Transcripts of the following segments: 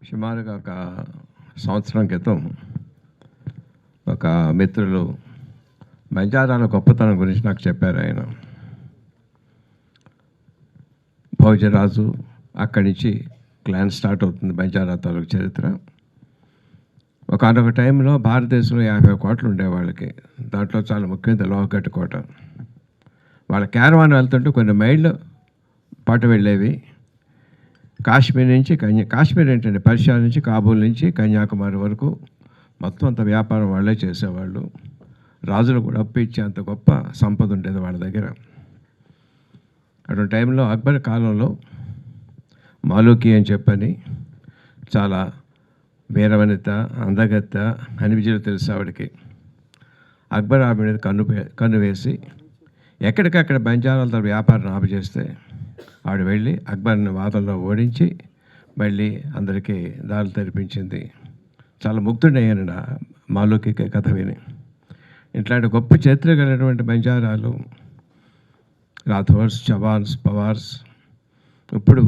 సుమారుగా ఒక సంవత్సరం క్రితం ఒక మిత్రులు బంజారాల గొప్పతనం గురించి నాకు చెప్పారు. ఆయన భోజరాజు అక్కడి నుంచి క్లాన్ స్టార్ట్ అవుతుంది బంజారా తాలూకు చరిత్ర. ఒకనొక టైంలో భారతదేశంలో 50 కోట్లు ఉండేవాళ్ళకి. దాంట్లో చాలా ముఖ్యమైనది లోహగట్టు కోట. వాళ్ళ క్యారవాన్ వెళ్తుంటే కొన్ని మైళ్ళు పాటు వెళ్ళేవి. కాశ్మీర్ నుంచి కాశ్మీర్ ఏంటంటే పర్షియా నుంచి కాబూల్ నుంచి కన్యాకుమారి వరకు మొత్తం అంత వ్యాపారం వాళ్ళే చేసేవాళ్ళు. రాజులు కూడా అప్పు ఇచ్చే అంత గొప్ప సంపద ఉండేది వాళ్ళ దగ్గర. అటువంటి టైంలో అక్బర్ కాలంలో మాలూకి అని చెప్పని చాలా వీరవనిత అందగత్త అని విజయులు తెలుసు ఆవిడకి. అక్బర్ ఆమె మీద కన్ను వేసి ఎక్కడికక్కడ బంజారాలతో వ్యాపారం ఆపజేస్తే ఆవిడ వెళ్ళి అక్బర్ని వాదనలో ఓడించి మళ్ళీ అందరికీ దారులు తెరిపించింది. చాలా ముగ్ధుడయ్యాను నా మాలూకి కథ విని. ఇట్లాంటి గొప్ప చరిత్ర కలిగినటువంటి బంజారాలు, రాథోర్స్, చవాన్స్, పవార్స్ ఇప్పుడు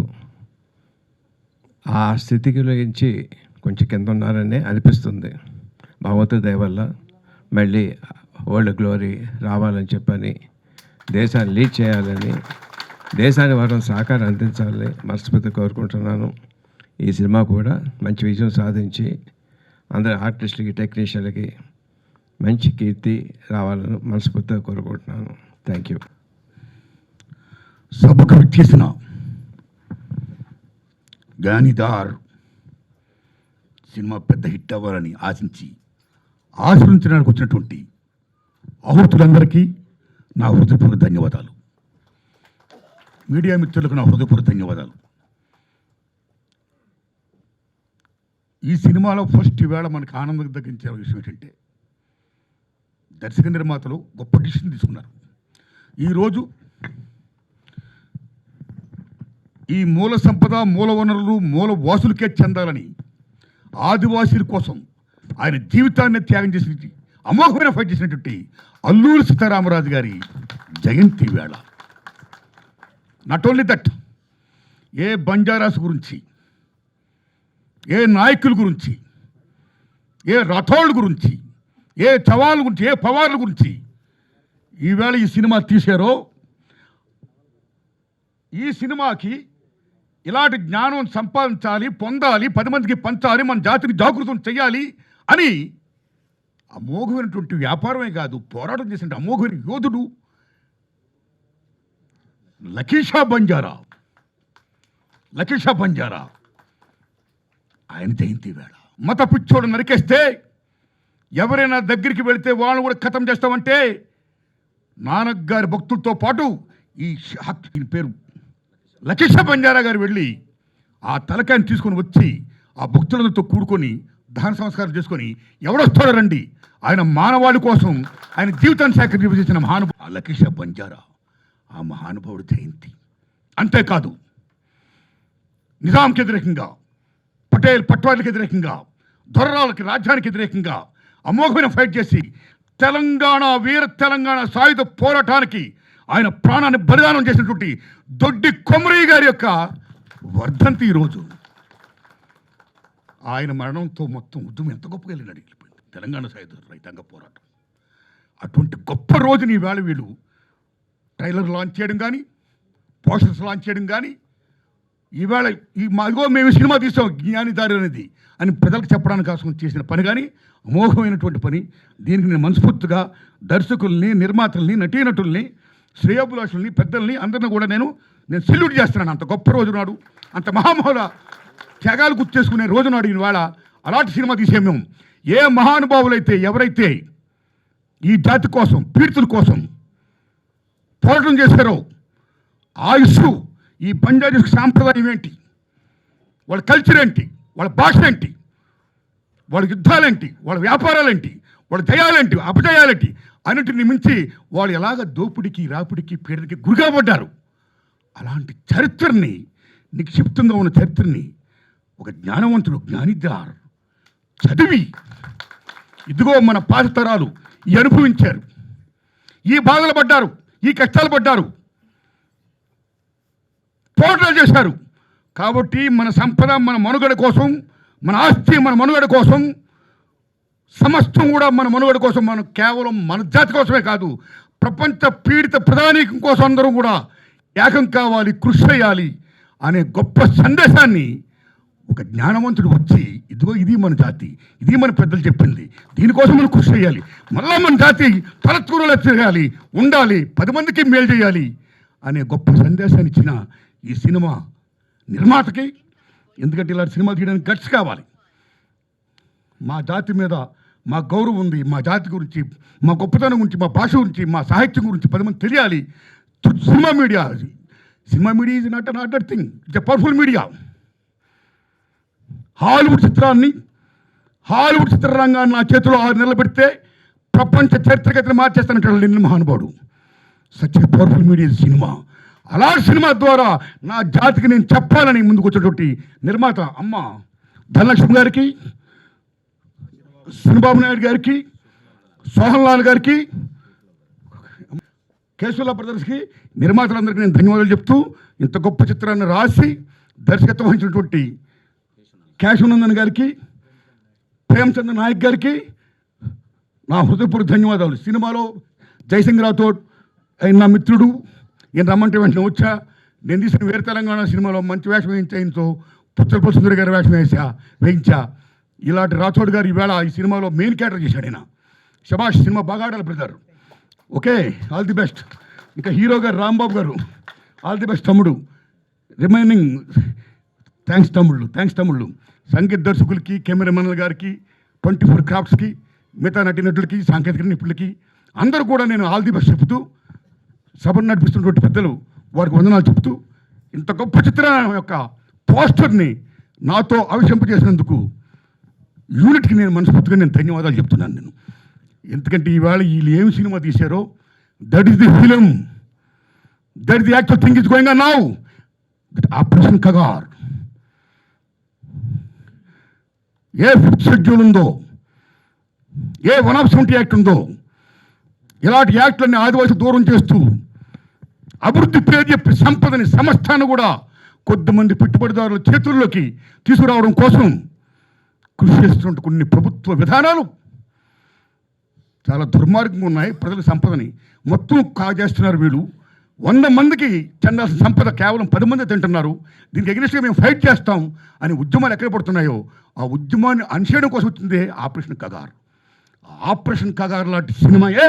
ఆ స్థితికి నుంచి కొంచెం కింద ఉన్నారని అనిపిస్తుంది. భగవంతుడి దయ వల్ల మళ్ళీ వరల్డ్ గ్లోరీ రావాలని చెప్పని, దేశాన్ని లీడ్ చేయాలని, దేశాన్ని వారం సహకారం అందించాలని మనస్ఫూర్తిగా కోరుకుంటున్నాను. ఈ సినిమా కూడా మంచి విజయం సాధించి అందరి ఆర్టిస్టులకి, టెక్నీషియన్లకి మంచి కీర్తి రావాలని మనస్ఫూర్తిగా కోరుకుంటున్నాను. Thank you. సభకు విచ్చేసిన గానిదార్ సినిమా పెద్ద హిట్ అవ్వాలని ఆశించడానికి వచ్చినటువంటి ఆహుతులందరికీ నా హృదయపూర్వక ధన్యవాదాలు. మీడియా మిత్రులకు నా హృదయపూర్వక ధన్యవాదాలు. ఈ సినిమాలో ఫస్ట్ ఈవేళ మనకు ఆనందం తగ్గించే విషయం ఏంటంటే దర్శక నిర్మాతలు గొప్ప డిసిషన్ తీసుకున్నారు. ఈరోజు ఈ మూల సంపద, మూల వనరులు, మూల వాసులకే చెందాలని ఆదివాసీల కోసం ఆయన జీవితాన్ని త్యాగం చేసి అమోఘమైన ఫైట్ చేసినటువంటి అల్లూరి సీతారామరాజు గారి జయంతి వేళ. నాట్ ఓన్లీ దట్, ఏ బంజారాస్ గురించి, ఏ నాయకుల గురించి, ఏ రాథోళ్ళ గురించి, ఏ చవాళ్ళ గురించి, ఏ పవార్ల గురించి ఈవేళ ఈ సినిమా తీశారో, ఈ సినిమాకి ఇలాంటి జ్ఞానం సంపాదించాలి, పొందాలి, 10 మందికి పంచాలి, మన జాతిని జాగృతం చేయాలి అని అమోఘమైనటువంటి వ్యాపారమే కాదు, పోరాటం చేసిన అమోఘమైన యోధుడు లకీషా బంజారా ఆయన జయంతి వేళ. మత పిచ్చోడు నరికేస్తే ఎవరైనా దగ్గరికి వెళితే వాళ్ళని కూడా ఖతం చేస్తామంటే నానక్ గారి భక్తులతో పాటు ఈ పేరు లకీషా బంజారా గారు వెళ్ళి ఆ తలకాయని తీసుకొని వచ్చి ఆ భక్తులతో కూడుకొని దహన సంస్కారం చేసుకొని ఎవడొస్తాడో రండి, ఆయన మానవాళి కోసం ఆయన జీవితాన్ని సాక్రిఫైస్ చేసిన మహానుభావుడు లకీషా బంజారా. ఆ మహానుభావుడు జయంతి. అంతేకాదు, నిజాంకి వ్యతిరేకంగా, పట్వాలకు వ్యతిరేకంగా, దొరరాలకి, రాజ్యానికి వ్యతిరేకంగా అమోఘమైన ఫైట్ చేసి వీర తెలంగాణ సాయుధ పోరాటానికి ఆయన ప్రాణాన్ని బలిదానం చేసినటువంటి దొడ్డి కొమరయ్య గారి యొక్క వర్ధంతి ఈరోజు. ఆయన మరణంతో మొత్తం ఉద్యమం ఎంత గొప్పగా వెళ్ళిపోయింది తెలంగాణ సాయుధ రైతాంగ పోరాటం. అటువంటి గొప్ప రోజుని ఈవేళ వీళ్ళు ట్రైలర్ లాంచ్ చేయడం కానీ, పోస్టర్స్ లాంచ్ చేయడం కానీ, ఈవేళ మాదిగో మేము సినిమా తీసాం జ్ఞానిదారి అనేది అని ప్రజలకు చెప్పడానికి కోసం చేసిన పని కానీ అమోఘమైనటువంటి పని. దీనికి నేను మనస్ఫూర్తిగా దర్శకుల్ని, నిర్మాతల్ని, నటీనటుల్ని, శ్రేయోభిలాషుల్ని, పెద్దల్ని అందరిని కూడా నేను సెల్యూట్ చేస్తున్నాను. అంత గొప్ప రోజు నాడు, అంత మహామహుల త్యాగాలు గుర్తు చేసుకునే రోజు నాడు ఇవాళ అలాంటి సినిమా తీసే మేము. ఏ మహానుభావులైతే, ఎవరైతే ఈ జాతి కోసం, పీడితుల కోసం పోరాటం చేశారో, ఆయుష్, ఈ బంజారీ సాంప్రదాయం ఏంటి, వాళ్ళ కల్చర్ ఏంటి, వాళ్ళ భాష ఏంటి, వాళ్ళ యుద్ధాలేంటి, వాళ్ళ వ్యాపారాలేంటి, వాళ్ళ జయాలేంటి, అపజయాలేంటి అన్నింటిని మించి వాళ్ళు ఎలాగ దోపిడికి, రాపిడికి, పీడకి గురిగా పడ్డారు. అలాంటి చరిత్రని, నిక్షిప్తంగా ఉన్న చరిత్రని ఒక జ్ఞానవంతుడు, జ్ఞానిదార్ చదివి ఇదిగో మన పాత తరాలు ఈ అనుభవించారు, ఈ బాధలు పడ్డారు, ఈ కష్టాలు పడ్డారు, పోరాటాలు చేశారు, కాబట్టి మన సంపద మన మనుగడ కోసం, మన ఆస్తి మన మనుగడ కోసం, సమస్తం కూడా మన మనుగడ కోసం, మనం కేవలం మన జాతి కోసమే కాదు, ప్రపంచ పీడిత ప్రధానికం కోసం అందరం కూడా ఏకం కావాలి, కృషి చేయాలి అనే గొప్ప సందేశాన్ని ఒక జ్ఞానవంతుడు వచ్చి, ఇదిగో ఇది మన జాతి, ఇది మన పెద్దలు చెప్పింది, దీనికోసం మనం కృషి చేయాలి, మళ్ళా మన జాతి తలెత్తుకునేలా తిరగాలి, ఉండాలి, 10 మందికి మేలు చేయాలి అనే గొప్ప సందేశాన్ని ఇచ్చిన ఈ సినిమా నిర్మాతకి, ఎందుకంటే ఇలాంటి సినిమా తీయడానికి గట్స్ కావాలి. మా జాతి మీద మా గౌరవం ఉంది, మా జాతి గురించి, మా గొప్పతనం గురించి, మా భాష గురించి, మా సాహిత్యం గురించి 10 మంది తెలియాలి. Cinema media is not an other thing, it's a powerful media. Hollywood చిత్రరంగాన్ని నా చేతిలో 6 నెలలు పెడితే ప్రపంచ చరిత్రగతిని మార్చేస్తానంటాడు నిన్న మహానుభావుడు. Such a powerful media cinema. అలాంటి సినిమా ద్వారా నా జాతికి నేను చెప్పాలని ముందుకు వచ్చేటువంటి నిర్మాత అమ్మ ధనలక్ష్మి గారికి, చంద్రబాబు నాయుడు గారికి, సోహన్ లాల్ గారికి, కేశవల బ్రదర్స్కి, నిర్మాతలందరికీ నేను ధన్యవాదాలు చెప్తూ, ఇంత గొప్ప చిత్రాన్ని రాసి దర్శకత్వం వహించినటువంటి కేశవనందన్ గారికి, ప్రేమచంద్ర నాయక్ గారికి నా హృదయపూర్వక ధన్యవాదాలు. సినిమాలో జయసింగ్ రాథోడ్ ఆయన నా మిత్రుడు, ఈయన రమ్మంటే వెంటనే వచ్చా. నేను తీసిన వేరే తెలంగాణ సినిమాలో మంచి వేషం వేయించాయింతో పుచ్చలపల్లి సుందరి గారి వేషం వేయించా. ఇలాంటి రాథోడ్ గారు ఈవేళ ఈ సినిమాలో మెయిన్ క్యారెక్టర్ చేశాడు. ఆయన శభాష్, సినిమా బాగా ఆడాలి brother. Okay, all the best. ఇంకా హీరో గారు రాంబాబు గారు, ఆల్ ది బెస్ట్ తమ్ముడు. రిమైనింగ్ థ్యాంక్స్ తమ్ముళ్ళు. సంగీత దర్శకులకి, కెమెరామెన్ల గారికి, 24 క్రాఫ్ట్స్కి, మిగతా నటీనటులకి, సాంకేతిక నిపుణులకి అందరూ కూడా నేను ఆల్ ది బెస్ట్ చెబుతూ, సభను నడిపిస్తున్నటువంటి పెద్దలు వారికి వందనాలు చెప్తూ, ఇంత గొప్ప చిత్రం యొక్క పోస్టర్ని నాతో ఆవిష్కరింపజేసినందుకు యూనిట్కి నేను మనస్ఫూర్తిగా ధన్యవాదాలు చెప్తున్నాను నేను. ఎందుకంటే ఈవేళ వీళ్ళు ఏమి సినిమా తీశారో, that is the film, that is the actual thing is going on now. That operation Kagar ఏ 5th షెడ్యూల్ ఉందో, ఏ 170 యాక్ట్ ఉందో, ఇలాంటి యాక్ట్లన్నీ ఆదివాసి దూరం చేస్తూ అభివృద్ధి పేరు చెప్పి సంపదని సమస్తాన్ని కూడా కొద్దిమంది పెట్టుబడిదారుల చేతుల్లోకి తీసుకురావడం కోసం కృషి చేస్తున్న కొన్ని ప్రభుత్వ విధానాలు చాలా దుర్మార్గంగా ఉన్నాయి. ప్రజల సంపదని మొత్తం కాజేస్తున్నారు వీళ్ళు. 100 మందికి చెందాల్సిన సంపద కేవలం 10 మంది తింటున్నారు. దీనికి ఎగ్నెస్ట్గా మేము ఫైట్ చేస్తాం అని ఉద్యమాలు ఎక్కడ పడుతున్నాయో, ఆ ఉద్యమాన్ని అణచేయడం కోసం వచ్చిందే ఆపరేషన్ కగార్. ఆపరేషన్ కగార్ లాంటి సినిమాయే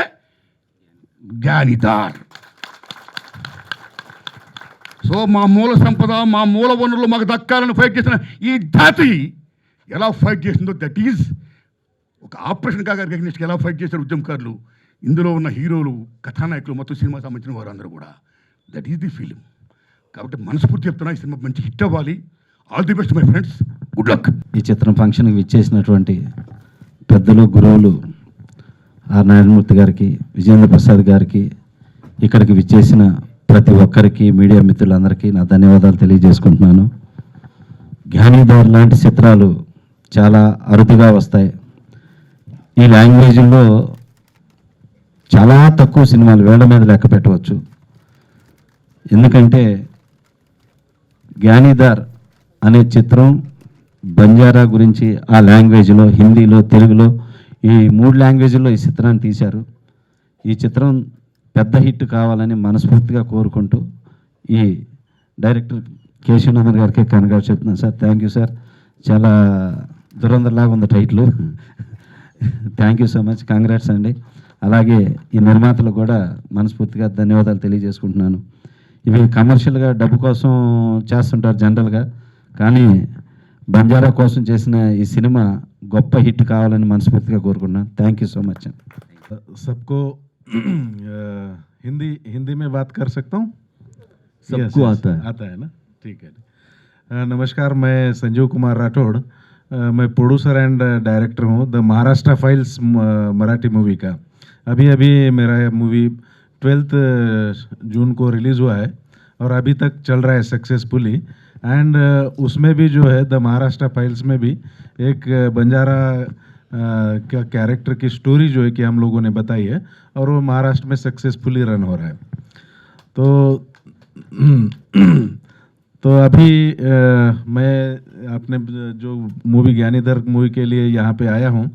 జ్ఞానిదార్. సో మా మూల సంపద, మా మూల వనరులు మాకు దక్కాలని ఫైట్ చేసిన ఈ జాతి ఎలా ఫైట్ చేసిందో, దట్ ఈజ్ ఒక ఆపరేషన్ కగార్ ఎగ్నెస్ట్గా ఎలా ఫైట్ చేశారు ఉద్యమకారులు. ఇందులో ఉన్న హీరోలు, కథానాయకులు, మొత్తం సినిమా సంబంధించిన వారు అందరూ కూడా, దట్ ఈస్ ది ఫిలిం. కాబట్టి మనస్ఫూర్తి చెప్తున్నా, ఈ సినిమా మంచి హిట్ అవ్వాలి. All the best my friends, good luck. ఈ చిత్రం ఫంక్షన్కి విచ్చేసినటువంటి పెద్దలు, గురువులు ఆర్ నారాయణమూర్తి గారికి, విజేంద్ర ప్రసాద్ గారికి, ఇక్కడికి విచ్చేసిన ప్రతి ఒక్కరికి, మీడియా మిత్రులందరికీ నా ధన్యవాదాలు తెలియజేసుకుంటున్నాను. జ్ఞానీదార్ లాంటి చిత్రాలు చాలా అరుదుగా వస్తాయి. ఈ లాంగ్వేజ్లో చాలా తక్కువ సినిమాలు వేళ్ల మీద లెక్క పెట్టవచ్చు. ఎందుకంటే జ్ఞానీదార్ అనే చిత్రం బంజారా గురించి ఆ లాంగ్వేజ్లో, హిందీలో, తెలుగులో, ఈ 3 లాంగ్వేజ్లో ఈ చిత్రాన్ని తీశారు. ఈ చిత్రం పెద్ద హిట్ కావాలని మనస్ఫూర్తిగా కోరుకుంటూ ఈ డైరెక్టర్ కేశవనందన్ గారికి కనుగొని చెప్తున్నాను. Sir, thank you sir. చాలా దురందరలాగా ఉంది title. Thank you so much, congrats అండి. అలాగే ఈ నిర్మాతలు కూడా మనస్ఫూర్తిగా ధన్యవాదాలు తెలియజేసుకుంటున్నాను. ఇవి కమర్షియల్గా డబ్బు కోసం చేస్తుంటారు జనరల్గా, కానీ బంజారా కోసం చేసిన ఈ సినిమా గొప్ప హిట్ కావాలని మనస్ఫూర్తిగా కోరుకుంటున్నాను. Thank you so much. सबको हिंदी में बात कर सकता हूँ? सबको आता है ना, ठीक है। नमस्कार, मैं संजीव कुमार राठौड़, मैं प्रोड्यूसर एंड डायरेक्टर हूँ the Maharashtra files Marathi movie का। अभी मेरा मूवी 12 जून को रिलीज़ हुआ है और अभी तक चल रहा है सक्सेसफुली। एंड उसमें भी जो है द महाराष्ट्र फाइल्स में भी एक बंजारा का कैरेक्टर की स्टोरी जो है कि हम लोगों ने बताई है और वो महाराष्ट्र में सक्सेसफुली रन हो रहा है। तो तो अभी मैं अपने जो मूवी ज्ञानीधर मूवी के लिए यहाँ पे आया हूँ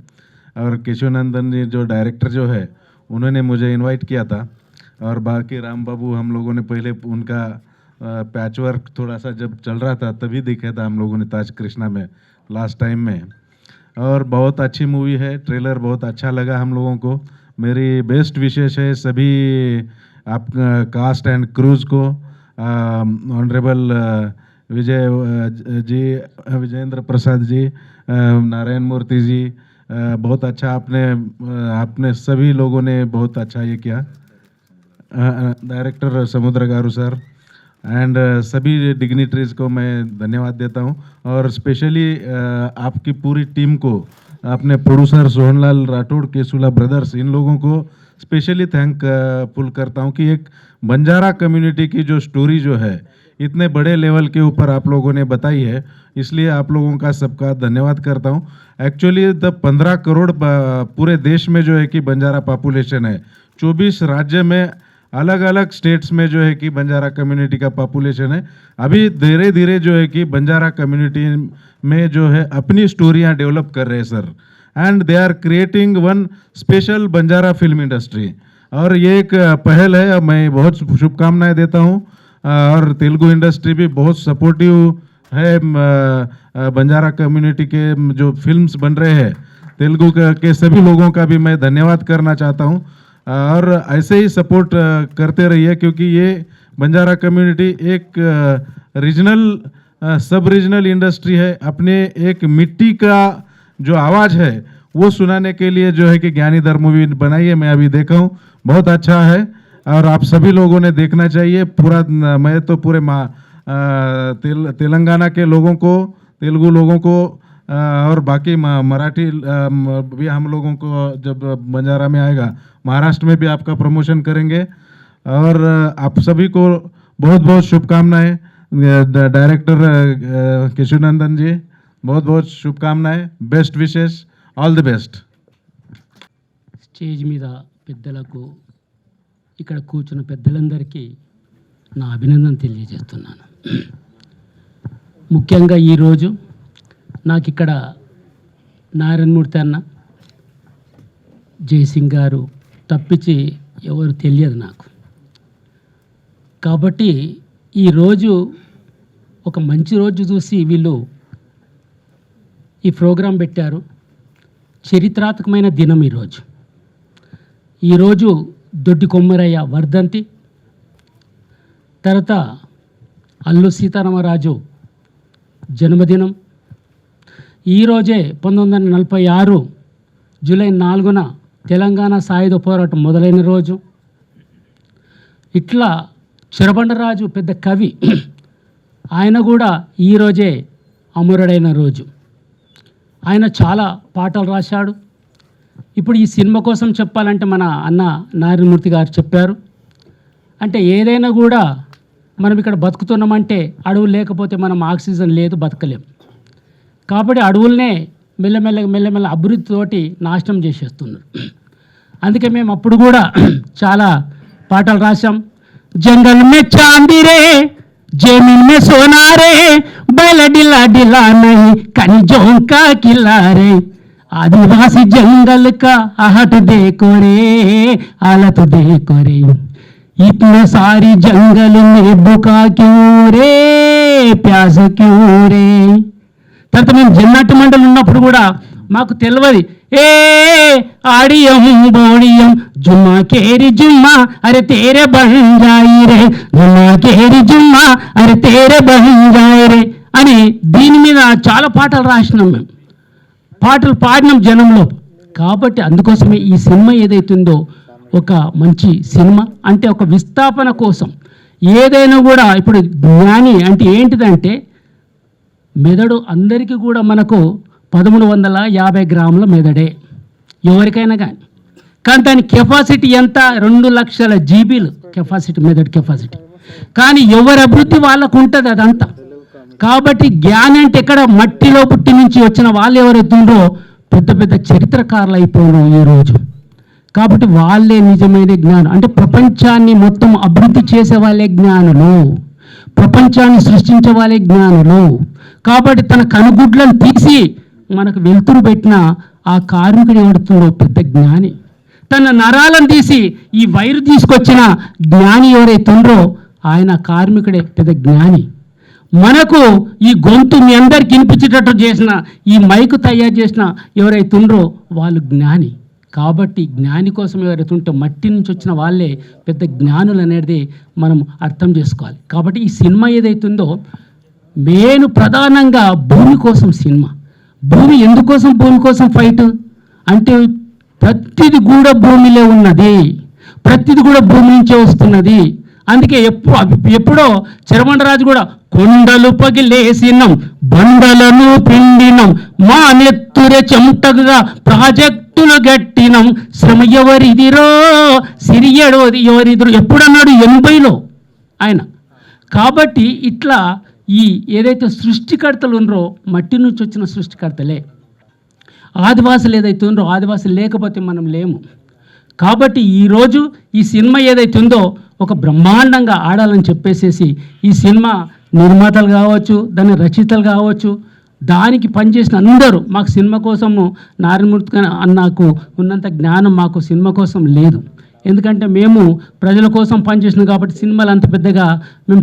और केशवनंदन जी जो डायरेक्टर जो है उन्होंने मुझे इनवाइट किया था और बाकी राम बाबू हम लोगों ने पहले उनका पैच वर्क थोड़ा सा जब चल रहा था तभी देखा था हम लोगों ने ताज कृष्णा में लास्ट टाइम में और बहुत अच्छी मूवी है। ट्रेलर बहुत अच्छा लगा हम लोगों को। मेरी बेस्ट विशेष है सभी आप कास्ट एंड क्रूज को, ऑनरेबल विजय जी, विजेंद्र प्रसाद जी, नारायण मूर्ति जी, बहुत अच्छा आपने सभी लोगों ने बहुत अच्छा ये किया। डायरेक्टर समुद्र गारू सर एंड सभी डिग्निटरीज को मैं धन्यवाद देता हूँ और स्पेशली आपकी पूरी टीम को, अपने प्रोड्यूसर सोहनलाल राठौड़, केसुला ब्रदर्स, इन लोगों को स्पेशली थैंकफुल करता हूँ कि एक बंजारा कम्युनिटी की जो स्टोरी जो है इतने बड़े लेवल के ऊपर आप लोगों ने बताई है, इसलिए आप लोगों का सबका धन्यवाद करता हूँ। एक्चुअली 15 करोड़ पूरे देश में जो है कि बंजारा पॉपुलेशन है, 24 राज्य में अलग अलग स्टेट्स में जो है कि बंजारा कम्युनिटी का पॉपुलेशन है। अभी धीरे धीरे जो है कि बंजारा कम्युनिटी में जो है अपनी स्टोरियाँ डेवलप कर रहे हैं sir, and they are creating one special Banjara film industry और ये एक पहल है। मैं बहुत शुभकामनाएं देता हूँ और तेलुगु इंडस्ट्री भी बहुत सपोर्टिव है। बंजारा कम्युनिटी के जो फिल्म्स बन रहे हैं तेलुगु के सभी लोगों का भी मैं धन्यवाद करना चाहता हूँ और ऐसे ही सपोर्ट करते रहिए क्योंकि ये बंजारा कम्युनिटी एक रीजनल सब रीजनल इंडस्ट्री है। अपने एक मिट्टी का जो आवाज़ है वो सुनाने के लिए जो है कि ज्ञानीधर मूवी बनाई है। मैं अभी देखा हूँ, बहुत अच्छा है और आप सभी लोगों ने देखना चाहिए। पूरा मैं तो पूरे तेलंगाना के लोगों को, तेलुगु लोगों को और बाकी मराठी भी हम लोगों को जब बंजारा में आएगा, महाराष्ट्र में भी आपका प्रमोशन करेंगे और आप सभी को बहुत बहुत शुभकामनाएं। डायरेक्टर केशवनंदन जी बहुत बहुत शुभकामनाएं, बेस्ट विशेष, ఆల్ ది బెస్ట్। స్టేజ్ మీద పెద్దలకు, ఇక్కడ కూర్చున్న పెద్దలందరికీ నా అభినందన తెలియజేస్తున్నాను। ముఖ్యంగా ఈరోజు నాకు ఇక్కడ నారాయణమూర్తి అన్న, జయసింగ్ గారు తప్పించి ఎవరు తెలియదు నాకు। కాబట్టి ఈరోజు ఒక మంచి రోజు చూసి వీళ్ళు ఈ ప్రోగ్రాం పెట్టారు। చరిత్రాత్మకమైన దినం ఈరోజు దొడ్డి కొమ్మరయ్య వర్ధంతి, తర్వాత అల్లు సీతారామరాజు జన్మదినం। ఈరోజే 1946 జూలై 4న తెలంగాణ సాయుధ పోరాటం మొదలైన రోజు। ఇట్లా చెరబండరాజు పెద్ద కవి, ఆయన కూడా ఈరోజే అమరుడైన రోజు। ఆయన చాలా పాటలు రాశాడు। ఇప్పుడు ఈ సినిమా కోసం చెప్పాలంటే మన అన్న నారాయణమూర్తి గారు చెప్పారు, అంటే ఏదైనా కూడా మనం ఇక్కడ బతుకుతున్నామంటే అడవులు లేకపోతే మనం ఆక్సిజన్ లేదు, బతకలేం। కాబట్టి అడవులనే మెల్లమెల్ల అభివృద్ధితోటి నాశనం చేసేస్తున్నారు। అందుకే మేము అప్పుడు కూడా చాలా పాటలు రాశాం। జంగల్ మే చాందిరే, जमीन में सोना रे, बैल डिला डिला नहीं खनिजों का किला रे, आदिवासी जंगल का आहट देखो रे, हालत देखो रे, इतने सारी जंगल में बुका क्यों रे, प्यास क्यों रे। తర్వాత మేము జన్నాటి మండలి ఉన్నప్పుడు కూడా మాకు తెలియదు, ఏ ఆడియం బోడియం జుమ్మా కేరి జుమ్మా అరే తేరే బంజాయి రే, జుమ్మా కేరి జుమ్మా అరే తేరే బంజాయి రే అని దీని మీద చాలా పాటలు రాసినాం, మేము పాటలు పాడినాం జనంలో। కాబట్టి అందుకోసమే ఈ సినిమా ఏదైతుందో ఒక మంచి సినిమా, అంటే ఒక విస్థాపన కోసం ఏదైనా కూడా। ఇప్పుడు జ్ఞాని అంటే ఏంటిదంటే మెదడు అందరికీ కూడా మనకు 1350 గ్రాముల మెదడే ఎవరికైనా కానీ దాని కెపాసిటీ ఎంత, 2 లక్షల జీబీలు కెపాసిటీ, మెదడు కెపాసిటీ। కానీ ఎవరి అభివృద్ధి వాళ్ళకు ఉంటుంది అదంతా। కాబట్టి జ్ఞానం అంటే ఎక్కడ మట్టిలో పుట్టి నుంచి వచ్చిన వాళ్ళు ఎవరైతుండ్రో పెద్ద పెద్ద చరిత్రకారులు అయిపోయినారు ఈరోజు। కాబట్టి వాళ్ళే నిజమైన జ్ఞానం, అంటే ప్రపంచాన్ని మొత్తం అభివృద్ధి చేసే వాళ్ళే జ్ఞానులు। ప్రపంచాన్ని సృష్టించే వాళ్ళే జ్ఞానులు. కాబట్టి తన కనుగుడ్లను తీసి మనకు వెలుతురు పెట్టిన ఆ కార్మికుడు ఎవడుతుందో పెద్ద జ్ఞాని. తన నరాలను తీసి ఈ వైరు తీసుకొచ్చిన జ్ఞాని ఎవరైతే ఉందో ఆయన కార్మికుడే పెద్ద జ్ఞాని. మనకు ఈ గొంతు మీ అందరికి వినిపించేటట్టు చేసిన ఈ మైకు తయారు చేసిన ఎవరైతే ఉండ్రో వాళ్ళు జ్ఞాని. కాబట్టి జ్ఞాని కోసం ఎవరైతే ఉంటే మట్టి నుంచి వచ్చిన వాళ్ళే పెద్ద జ్ఞానులు అనేది మనం అర్థం చేసుకోవాలి. కాబట్టి ఈ సినిమా ఏదైతుందో మెయిన్ ప్రధానంగా భూమి కోసం సినిమా. భూమి ఎందుకోసం భూమి కోసం ఫైట్ అంటే ప్రతిది కూడా భూమిలో ఉన్నది, ప్రతిది కూడా భూమి నుంచే వస్తున్నది. అందుకే ఎప్పుడో చరమండరాజు కూడా కొండలు పగిలేసినం బండలను పిండినం మా నెత్తురే చెమటగా ప్రాజెక్టులు గట్టినం శ్రమ ఎవరిదిరో సిరియడోది ఎవరిదిరో ఎప్పుడన్నాడు 80లో ఆయన. కాబట్టి ఇట్లా ఈ ఏదైతే సృష్టికర్తలు ఉన్నారో మట్టి నుంచి వచ్చిన సృష్టికర్తలే. ఆదివాసులు ఏదైతే ఉందో ఆదివాసులు లేకపోతే మనం లేము. కాబట్టి ఈరోజు ఈ సినిమా ఏదైతే ఉందో ఒక బ్రహ్మాండంగా ఆడాలని చెప్పేసేసి ఈ సినిమా నిర్మాతలు కావచ్చు, దాని రచయితలు కావచ్చు, దానికి పనిచేసిన అందరూ మాకు సినిమా కోసము నారాయణమూర్తి అన్నకు ఉన్నంత జ్ఞానం మాకు సినిమా కోసం లేదు. ఎందుకంటే మేము ప్రజల కోసం పనిచేసినాం కాబట్టి సినిమాలు అంత పెద్దగా మేము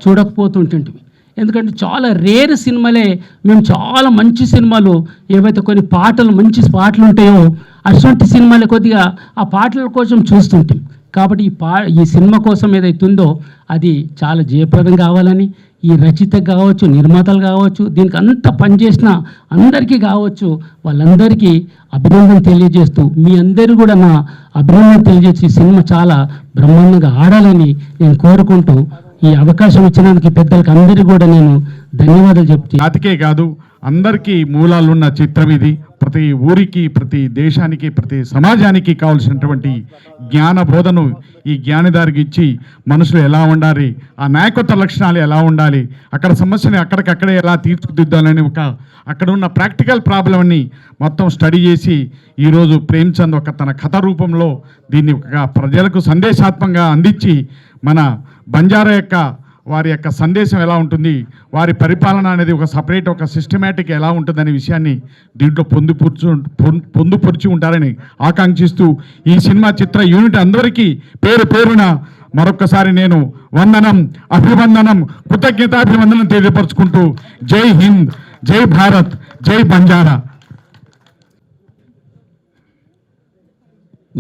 చూడకపోతుంటుంటివి. ఎందుకంటే చాలా రేర్ సినిమాలే మేము చాలా మంచి సినిమాలు ఏవైతే కొన్ని పాటలు మంచి పాటలు ఉంటాయో అటువంటి సినిమాలు కొద్దిగా ఆ పాటల కోసం చూస్తుంటాం. కాబట్టి ఈ సినిమా కోసం ఏదైతే ఉందో అది చాలా జయప్రదం కావాలని ఈ రచయిత కావచ్చు, నిర్మాతలు కావచ్చు, దీనికి అంత పనిచేసిన అందరికీ కావచ్చు, వాళ్ళందరికీ అభినందన తెలియజేస్తూ మీ అందరూ కూడా నా అభినందన తెలియజేసి ఈ సినిమా చాలా బ్రహ్మాండంగా ఆడాలని నేను కోరుకుంటూ ఈ అవకాశం ఇచ్చినందుకు పెద్దలకు అందరికీ కూడా నేను ధన్యవాదాలు చెప్తే. జాతికే కాదు అందరికీ మూలాలున్న చిత్రం ఇది. ప్రతి ఊరికి, ప్రతి దేశానికి, ప్రతి సమాజానికి కావాల్సినటువంటి జ్ఞాన బోధను ఈ జ్ఞానిదారికి ఇచ్చి మనుషులు ఎలా ఉండాలి, ఆ నాయకత్వ లక్షణాలు ఎలా ఉండాలి, అక్కడ సమస్యని అక్కడికక్కడే ఎలా తీర్చిదిద్దాలని అక్కడ ఉన్న ప్రాక్టికల్ ప్రాబ్లమ్ని మొత్తం స్టడీ చేసి ఈరోజు ప్రేమ్చంద్ తన కథ రూపంలో దీన్ని ఒక ప్రజలకు సందేశాత్మకంగా అందించి మన బంజారా వారి యొక్క సందేశం ఎలా ఉంటుంది, వారి పరిపాలన అనేది ఒక సపరేట్ ఒక సిస్టమేటిక్ ఎలా ఉంటుందనే విషయాన్ని దీంట్లో పొందుపరిచి ఉంటారని ఆకాంక్షిస్తూ ఈ సినిమా చిత్ర యూనిట్ అందరికీ పేరున మరొక్కసారి నేను వందనం, అభివందనం, కృతజ్ఞతాభివందనం తెలియపరుచుకుంటూ జై హింద్, జై భారత్, జై బంజారా.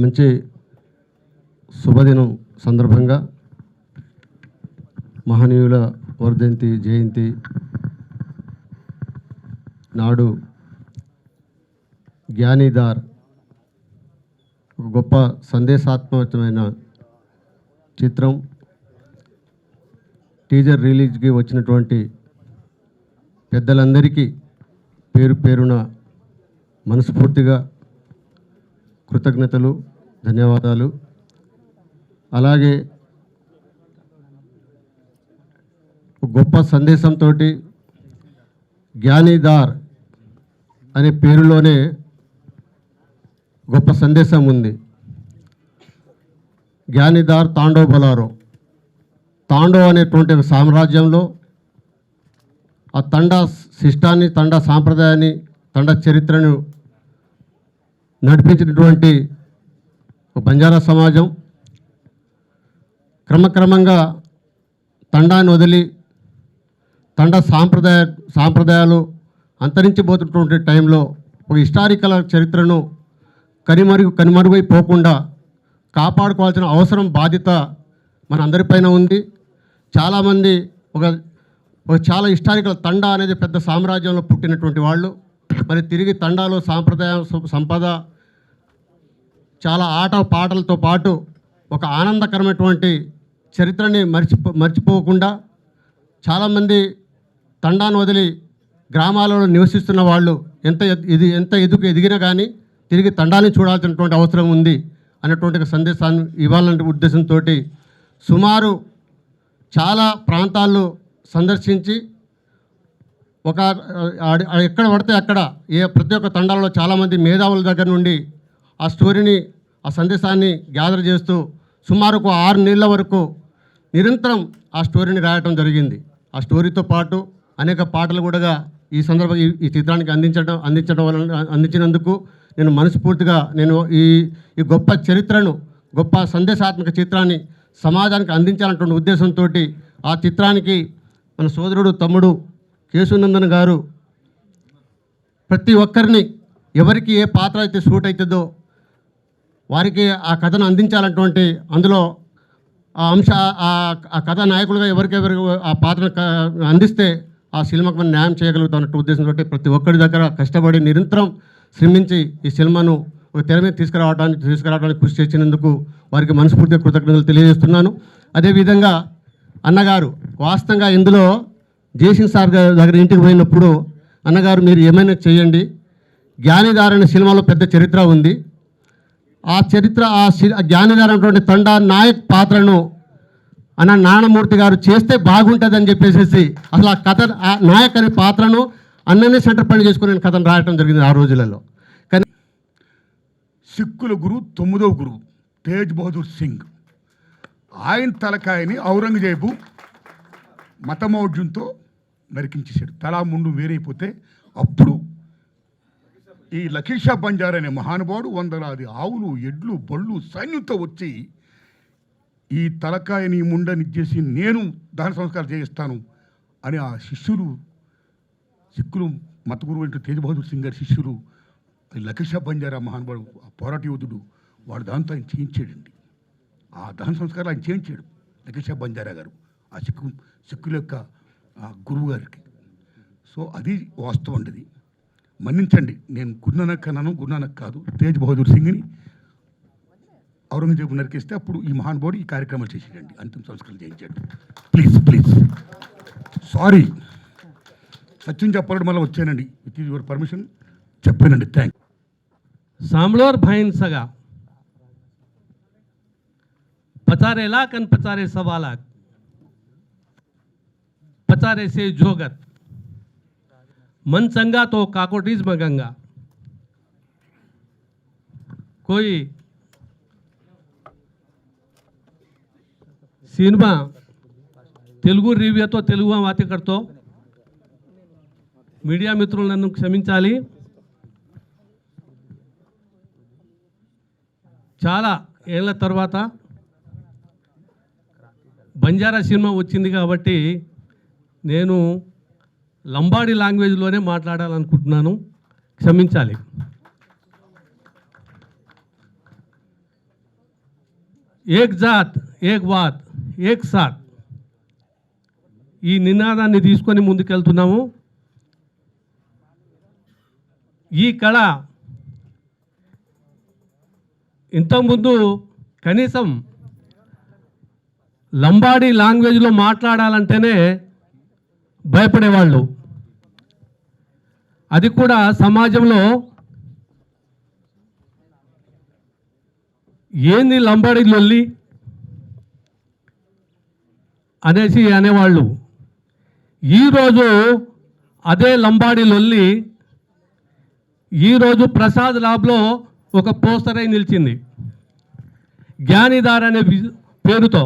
మంచి శుభదినం సందర్భంగా మహనీయుల వర్ధంతి జయంతి నాడు జ్ఞానిదార్ ఒక గొప్ప సందేశాత్మకమైన చిత్రం టీజర్ రిలీజ్కి వచ్చినటువంటి పెద్దలందరికీ పేరున మనస్ఫూర్తిగా కృతజ్ఞతలు, ధన్యవాదాలు. అలాగే గొప్ప సందేశంతో జ్ఞానిదార్ అనే పేరులోనే గొప్ప సందేశం ఉంది. జ్ఞానిదార్ తాండో బలారో, తాండో అనేటువంటి సామ్రాజ్యంలో ఆ తండా శిష్టాన్ని, తండా సాంప్రదాయాన్ని, తండా చరిత్రను నడిపించినటువంటి బంజారా సమాజం క్రమక్రమంగా తండాన్ని వదిలి తండా సాంప్రదాయాలు అంతరించిపోతున్నటువంటి టైంలో ఒక హిస్టారికల్ చరిత్రను కనుమరుగైపోకుండా కాపాడుకోవాల్సిన అవసరం, బాధ్యత మన అందరిపైన ఉంది. చాలామంది ఒక చాలా హిస్టారికల్ తండా అనేది పెద్ద సామ్రాజ్యంలో పుట్టినటువంటి వాళ్ళు మరి తిరిగి తండాలో సాంప్రదాయం, సంపద, చాలా ఆట పాటలతో పాటు ఒక ఆనందకరమైనటువంటి చరిత్రని మర్చిపోకుండా చాలామంది తండాను వదిలి గ్రామాలలో నివసిస్తున్న వాళ్ళు ఎంత ఎదిగినా కానీ తిరిగి తండాన్ని చూడాల్సినటువంటి అవసరం ఉంది అన్నటువంటి సందేశాన్ని ఇవ్వాలనే ఉద్దేశంతో సుమారు చాలా ప్రాంతాల్లో సందర్శించి ఎక్కడ పడితే అక్కడ ప్రతి ఒక్క తండాలలో చాలామంది మేధావుల దగ్గర నుండి ఆ స్టోరీని, ఆ సందేశాన్ని గ్యాదర్ చేస్తూ సుమారు 6 నెలల వరకు నిరంతరం ఆ స్టోరీని రాయటం జరిగింది. ఆ స్టోరీతో పాటు అనేక పాటలు కూడా ఈ సందర్భంగా ఈ చిత్రానికి అందించినందుకు నేను మనస్ఫూర్తిగా ఈ గొప్ప చరిత్రను, గొప్ప సందేశాత్మక చిత్రాన్ని సమాజానికి అందించాలన్నటువంటి ఉద్దేశంతో ఆ చిత్రానికి మన సోదరుడు తమ్ముడు కేశవనందన్ గారు ప్రతి ఒక్కరిని ఎవరికి ఏ పాత్ర అయితే సూట్ అవుతుందో వారికి ఆ కథను అందించాలన్నటువంటి అందులో ఆ కథా నాయకులుగా ఎవరికెవరు ఆ పాత్రను అందిస్తే ఆ సినిమాకు మనం న్యాయం చేయగలుగుతామన్న ఉద్దేశంతో ప్రతి ఒక్కరి దగ్గర కష్టపడి నిరంతరం శ్రమించి ఈ సినిమాను ఒక తెర మీద తీసుకురావడానికి కృషి చేసినందుకు వారికి మనస్ఫూర్తిగా కృతజ్ఞతలు తెలియజేస్తున్నాను. అదేవిధంగా అన్నగారు వాస్తవంగా ఇందులో జయసింగ్ సార్ దగ్గర ఇంటికి పోయినప్పుడు అన్నగారు మీరు ఏమైనా చేయండి, జ్ఞానిదార్ అనే సినిమాలో పెద్ద చరిత్ర ఉంది, ఆ చరిత్ర జ్ఞానిదార్ అనేటువంటి తండా నాయక్ పాత్రను అన్న నారాయణమూర్తి గారు చేస్తే బాగుంటుందని చెప్పేసి అసలు ఆ కథ ఆ నాయక్ అనే పాత్రను అన్ననే సెంటర్ పని చేసుకుని నేను కథను రాయటం జరిగింది ఆ రోజులలో. కానీ సిక్కుల గురు 9వ గురువు తేజ్ బహదూర్ సింగ్ ఆయన తలకాయని ఔరంగజేబు మతమౌఢ్యంతో నరికించేశాడు. తలా ముందు వేరైపోతే అప్పుడు ఈ లకీషా బంజార్ అనే మహానుభావుడు వందలాది ఆవులు, ఎడ్లు, బళ్ళు సైన్యంతో వచ్చి ఈ తలకాయని ముండనిచ్చేసి నేను దహన సంస్కారం చేయిస్తాను అని ఆ శిష్యులు, సిక్కులు మత గురువు అంటే తేజ్ బహదూర్ సింగ్ గారి శిష్యులు, లకీషా బంజారా మహానుభావుడు ఆ పోరాట యోధుడు వాడు దాంతో ఆయన చేయించాడండి. ఆ దహన సంస్కారాలు ఆయన చేయించాడు లకీషా బంజారా గారు ఆ సిక్కుల యొక్క గురువు గారికి. సో అది వాస్తవం అండి. మన్నించండి, నేను గురునానక్ అన్నాను, గురునానక్ కాదు. తేజ్ బహదూర్ సింగ్ని ఔరంగజేబు నరికేస్తే అప్పుడు ఈ మహానుభావుడు ఈ కార్యక్రమాలు చేసేయండి, అంతిమ సంస్కారం చేయించాడు. ప్లీజ్ సారీ, సత్యం చెప్పాలని మళ్ళీ వచ్చానండి. విత్ యువర్ పర్మిషన్ చెప్పానండి. థ్యాంక్ સાંભળોર ભાઈન સગા પચારે લાખ અને પચારે સવા લાખ પચારે से જોગત मन चंगा तो काकोटीज में गंगा. कोई सिनेमा తెలుగు రివ్యూతో తెలుగు వాతి కర్తో మీడియా మిత్రులు నన్ను క్షమించాలి. చాలా ఏళ్ళ తర్వాత బంజారా సినిమా వచ్చింది కాబట్టి నేను లంబాడి లాంగ్వేజ్లోనే మాట్లాడాలనుకుంటున్నాను, క్షమించాలి. ఏక్ జాత్ ఏక్ బాత్ ఏక్ సాత్ ఈ నినాదాన్ని తీసుకొని ముందుకెళ్తున్నాము. ఈ కళ ఇంతకుముందు కనీసం లంబాడి లాంగ్వేజ్లో మాట్లాడాలంటేనే భయపడేవాళ్ళు. అది కూడా సమాజంలో ఏంది లంబాడి లొల్లి అనేసి అనేవాళ్ళు. ఈరోజు అదే లంబాడి లొల్లి ఈరోజు ప్రసాద్ ల్యాబ్లో ఒక పోస్టర్ అయి నిలిచింది. జ్ఞానిదార్ అనే పేరుతో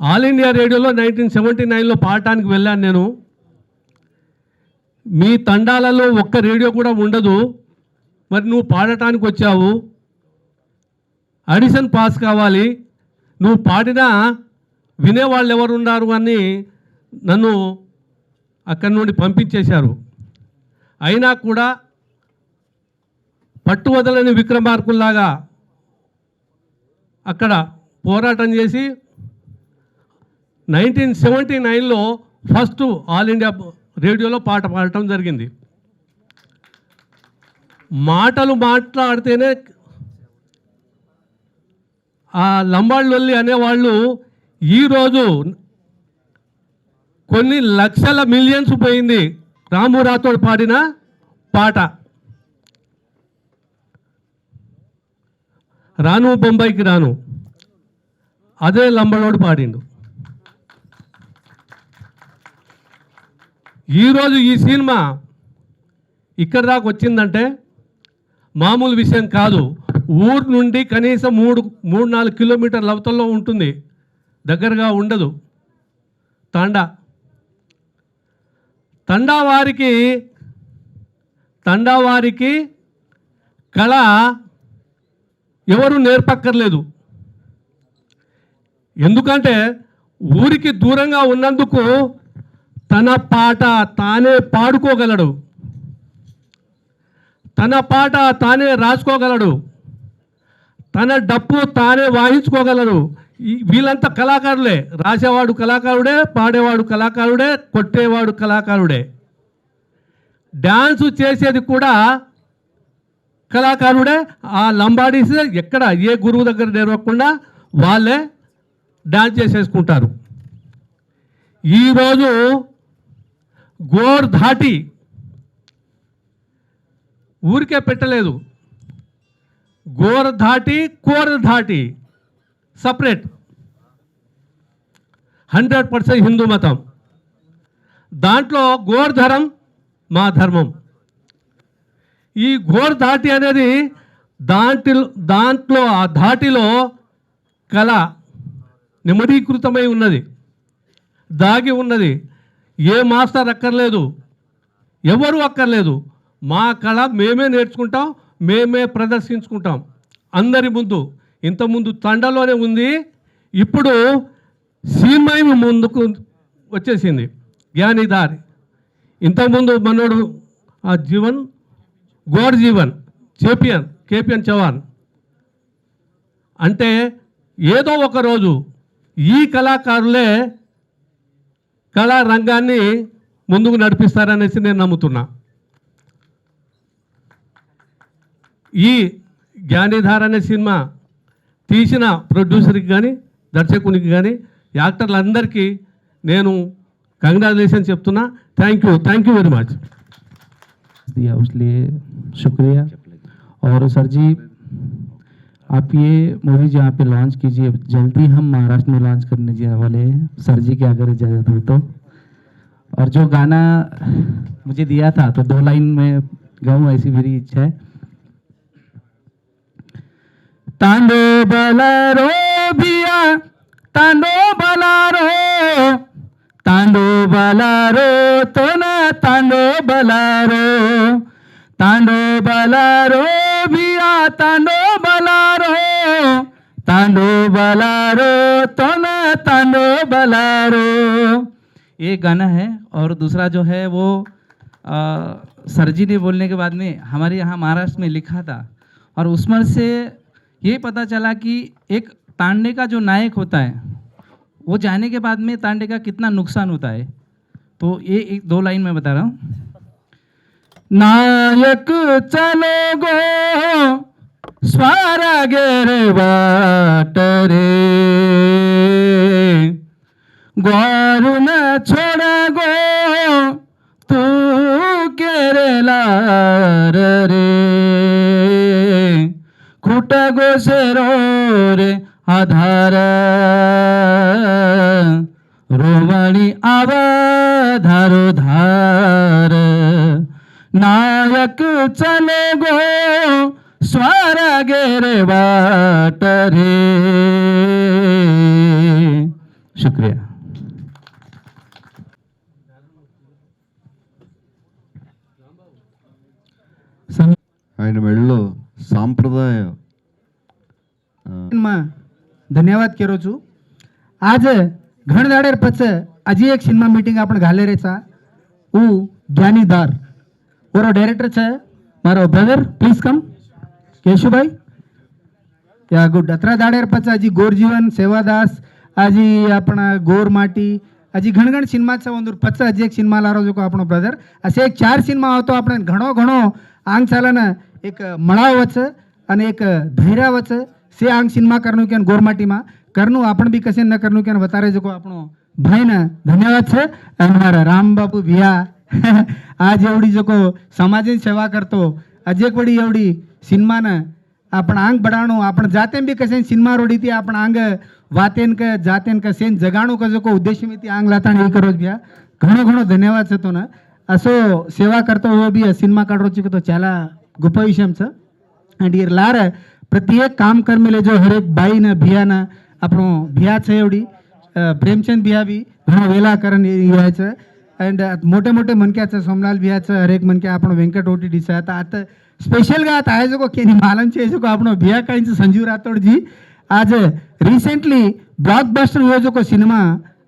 ఆల్ ఇండియా రేడియోలో 1979లో పాడటానికి వెళ్ళాను నేను. మీ తండాలలో ఒక్క రేడియో కూడా ఉండదు, మరి నువ్వు పాడటానికి వచ్చావు, ఆడిషన్ పాస్ కావాలి, నువ్వు పాడినా వినేవాళ్ళు ఎవరున్నారు అని నన్ను అక్కడి నుండి పంపించేశారు. అయినా కూడా పట్టు వదలని విక్రమార్కుల్లాగా అక్కడ పోరాటం చేసి 1979లో ఫస్ట్ ఆల్ ఇండియా రేడియోలో పాట పాడటం జరిగింది. మాటలు మాట్లాడితేనే ఆ లంబాళ్ళొల్లి అనేవాళ్ళు ఈరోజు కొన్ని లక్షల మిలియన్స్ పోయింది రాము రాథోడ్ పాడిన పాట. రాను బొంబాయికి రాను అదే లంబాడోడు పాడిండు. ఈరోజు ఈ సినిమా ఇక్కడ దాకా వచ్చిందంటే మామూలు విషయం కాదు. ఊరు నుండి కనీసం 3-4 కిలోమీటర్ల అవతల్లో ఉంటుంది, దగ్గరగా ఉండదు. తండా వారికి కళ ఎవరు నేర్పక్కర్లేదు. ఎందుకంటే ఊరికి దూరంగా ఉన్నందుకు తన పాట తానే పాడుకోగలడు, తన పాట తానే రాసుకోగలడు, తన డప్పు తానే వాయించుకోగలడు. వీళ్ళంతా కళాకారులే. రాసేవాడు కళాకారుడే, పాడేవాడు కళాకారుడే, కొట్టేవాడు కళాకారుడే, డ్యాన్సు చేసేది కూడా కళాకారుడే. ఆ లంబాడీస్ ఎక్కడ ఏ గురువు దగ్గర నేర్వకుండా వాళ్ళే డ్యాన్స్ చేసేసుకుంటారు. ఈరోజు గోర్ ధాటి ఊరికే పెట్టలేదు, గోర్ ధాటి కోర్ ధాటి సపరేట్, 100% హిందూ మతం. దాంట్లో గోర్ ధరం మా ధర్మం. ఈ గోర్ ధాటి అనేది దాంట్లో ఆ ధాటిలో కళ నిమడీకృతమై ఉన్నది, దాగి ఉన్నది. ఏ మాస్టర్ అక్కర్లేదు, ఎవరు అక్కర్లేదు. మా కళ మేమే నేర్చుకుంటాం, మేమే ప్రదర్శించుకుంటాం అందరి ముందు. ఇంతకుముందు తండలోనే ఉంది, ఇప్పుడు సీమై ముందుకు వచ్చేసింది జ్ఞానిదారి. ఇంతకుముందు మనోడు ఆ గోడ్ జీవన్ కేపిఎన్ చవాన్. అంటే ఏదో ఒకరోజు ఈ కళాకారులే కళా రంగాన్ని ముందుకు నడిపిస్తారనేసి నేను నమ్ముతున్నా. ఈ జ్ఞానిధార అనే సినిమా తీసిన ప్రొడ్యూసర్కి కానీ, దర్శకునికి కానీ, యాక్టర్లందరికీ నేను కంగ్రాచులేషన్ చెప్తున్నా. Thank you very much. दिया उसलिए शुक्रिया. और सर जी, आप ये मूवी जहाँ पे लॉन्च कीजिए, जल्दी हम महाराष्ट्र में लॉन्च करने जाने वाले हैं, सर जी की अगर इजाज़त हो तो. और जो गाना मुझे दिया था तो 2 लाइन में गाऊँ, ऐसी मेरी इच्छा है. तांडो बलारो बिया, तांडो बलारो, तांडो बलारो तो ना तांडो बलारो, तांडो बलारो बिया, तांडो बलारो, तांडो बलारो तो ना तांडो बलारो. ये गाना है. और दूसरा जो है वो सर जी ने बोलने के बाद में हमारे यहाँ महाराष्ट्र में लिखा था, और उसमें से ये पता चला कि एक तांडे का जो नायक होता है वो जाने के बाद में तांडे का कितना नुकसान होता है. तो ये 1-2 लाइन में बता रहा हूँ. नायक चलो गो स्वारागेर बाटरे, ग्वारुन छोड़ा गो तू केरला रे, खुटा गो शेरो रे आधार, रोमणी आवाधारो धार. नायक चले गो स्वारागेर बाटरे. शुक्रिया. ఆయన మెడలో సాంప్రదాయ धन्यवाद करो छू. आज घण दाडेर पछ आजी एक सिनेमा मीटिंग आपण घाले रेचा. ऊ ज्ञानीदार ओरो डायरेक्टर छे मारो ब्रदर. Please come Keshubhai. या गुड. अतरा दाडेर पछ आजी गोरजीवन सेवादास, आजी आपणा गोर माटी, आजी घणघण सिनेमा छे. ಒಂದೂರು ಪಚ್ಚ ಆಜಿ एक सिनेमा लारो जो आपणो ब्रदर. असे एक 4 सिनेमा होतो आपण घणो आंग चालन. एक मळाव वच અને એક ધૈર્યા વચ से आंग सिनेमा करनु के गोरमाटी में करनु आपण भी कसे न करनु के बतारे जो आपणो भाई ने धन्यवाद है. हमारा राम बापू भिया आज एवढी जो समाज सेवा करतो, अजेक वडी एवढी सिनेमा ने आपण आंग बढ़ाणो, आपण जाते भी कसे सिनेमा रोडी थी आपण आंग वातेन के जातेन के सेन जगाणो का जो उद्देश्य में आंग लाता नहीं करो भैया. घणो धन्यवाद है. तो ना असो सेवा करतो वो भी सिनेमा काढो तो चाला गोप विषय छ. అండ్ ఈ లార प्रत्येक काम कर मिले जो हर एक भाई ने भिया ने આપણો ભિયા છે એવડી પ્રેમચંદ ભિયા બી ઘણો વેલા કરણ રહ્યા છે એન્ડ મોટે મોટે મનક્યા છે સોમલાલ ભિયા છે હરેક મનક્યા આપણો વેંકટ ઓટીડી છે आता સ્પેશિયલగా आता आहे जो કેની માલમ છે જો આપણો ભિયા કાંઈ સંજીવ રાઠોડજી आज रिसेंटली ब्लॉकबस्टर हुआ जो सिनेमा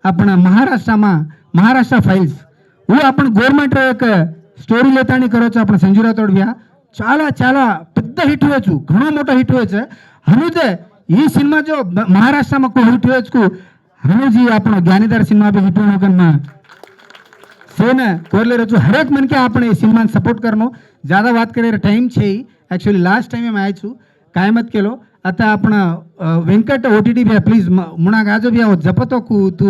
अपना महाराष्ट्र फाइल्स वो अपन गवर्नमेंट एक स्टोरी लेता करो अपना संजीव राठोड भैया చాలా చాలా పెద్ద హిట్ అవ్వచ్చు ઘણો મોટો હિટ అవ్వచ్చు હનુજ ఈ సినిమా जो महाराष्ट्र में को हिट अव्वछु हनुज આપણો જ્ઞાનીદાર सिनेमा भी हिट होनो कन सेन कोरले रचु हर एक मन के आपने सिनेमा सपोर्ट करनो ज़्यादा बात करे टाइम छे एक्चुअली लास्ट टाइम में आया छु काय मत केलो आता अपना वेंकट ओटीटी भैया प्लीज मुना गाजो भैया जपतो कू तू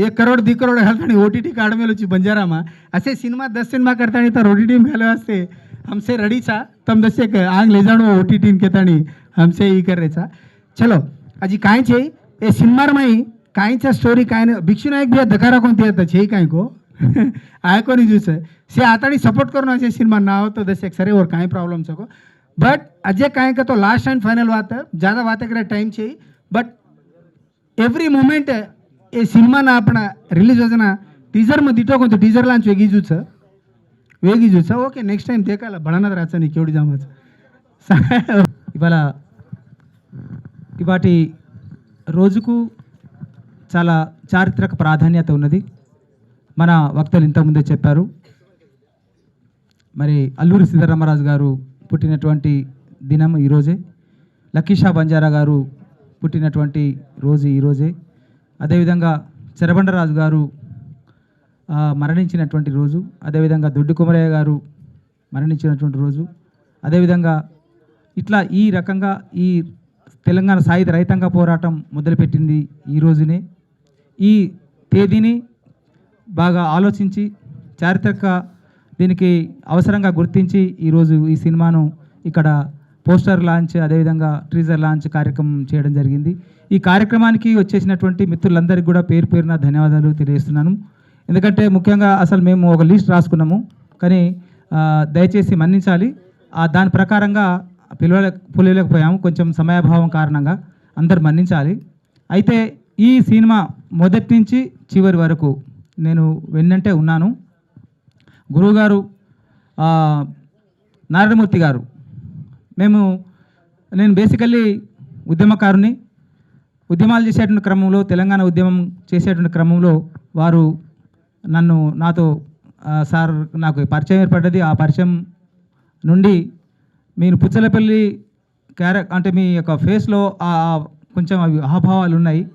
1 करोड़ 2 करोड़ हेल्थनी ओटीटी कार्ड में लो बंजारा में असे सिनेमा 10 सिनेमा करता तर ओटीटी में घाले वास्ते हमसे रेडी छा तम दसे आंग ले जाणो ओटीटी के ताणी हमसे ई कर रे छा चलो अजी काय छे ए सिनेमा में काय छे स्टोरी काय भिक्षु नायक भैया दकारा कोणती आता छे काय को आय कोनी जूस से आताड़ी सपोर्ट करनो छे सिनेमा ना हो तो दसे सरे और काय प्रॉब्लम छको बट अजय काय का तो लास्ट एंड फाइनल बात है ज़्यादा बातें करे टाइम चाहिए but every moment A cinema ना अपना रिलीज होना टीजर में दिटो को तो टीजर लांच वेगी जूस ओके नेक्स्ट टाइम देखाला बळाना राचा नी केवडी जामच ఇవాళ ఇవాటి రోజుకు చాలా చారిత్రక ప్రాధాన్యత ఉన్నది మన వక్తలు ఇంతకుముందే చెప్పారు మరి అల్లూరి సీతారామరాజు గారు పుట్టినటువంటి దినం ఈరోజే లక్కీషా బంజారా గారు పుట్టినటువంటి రోజు ఈరోజే అదేవిధంగా చెరబండరాజు గారు మరణించినటువంటి రోజు అదేవిధంగా దొడ్డి కుమరయ్య గారు మరణించినటువంటి రోజు అదేవిధంగా ఇట్లా ఈ రకంగా ఈ తెలంగాణ సాయుధ రైతాంగ పోరాటం మొదలుపెట్టింది ఈ రోజునే ఈ తేదీని బాగా ఆలోచించి చారిత్రక దీనికి అవసరంగా గుర్తించి ఈరోజు ఈ సినిమాను ఇక్కడ పోస్టర్ లాంచ్ అదేవిధంగా టీజర్ లాంచ్ కార్యక్రమం చేయడం జరిగింది ఈ కార్యక్రమానికి వచ్చేసినటువంటి మిత్రులందరికీ కూడా పేరు పేరున ధన్యవాదాలు తెలియజేస్తున్నాను ఎందుకంటే ముఖ్యంగా అసలు మేము ఒక లిస్ట్ రాసుకున్నాము కానీ దయచేసి మన్నించాలి దాని ప్రకారంగా పిలవలేకపోయాము కొంచెం సమయాభావం కారణంగా అందరు మన్నించాలి అయితే ఈ సినిమా మొదటి నుంచి చివరి వరకు నేను వెన్నంటే ఉన్నాను గురువుగారు నారాయణమూర్తి గారు నేను బేసికల్లీ ఉద్యమకారుని ఉద్యమాలు చేసేటువంటి క్రమంలో తెలంగాణ ఉద్యమం చేసేటువంటి క్రమంలో వారు నాతో సార్ నాకు పరిచయం ఏర్పడ్డది ఆ పరిచయం నుండి మీరు పుచ్చలపల్లి అంటే మీ యొక్క ఫేస్లో కొంచెం అవి అహాభావాలు ఉన్నాయి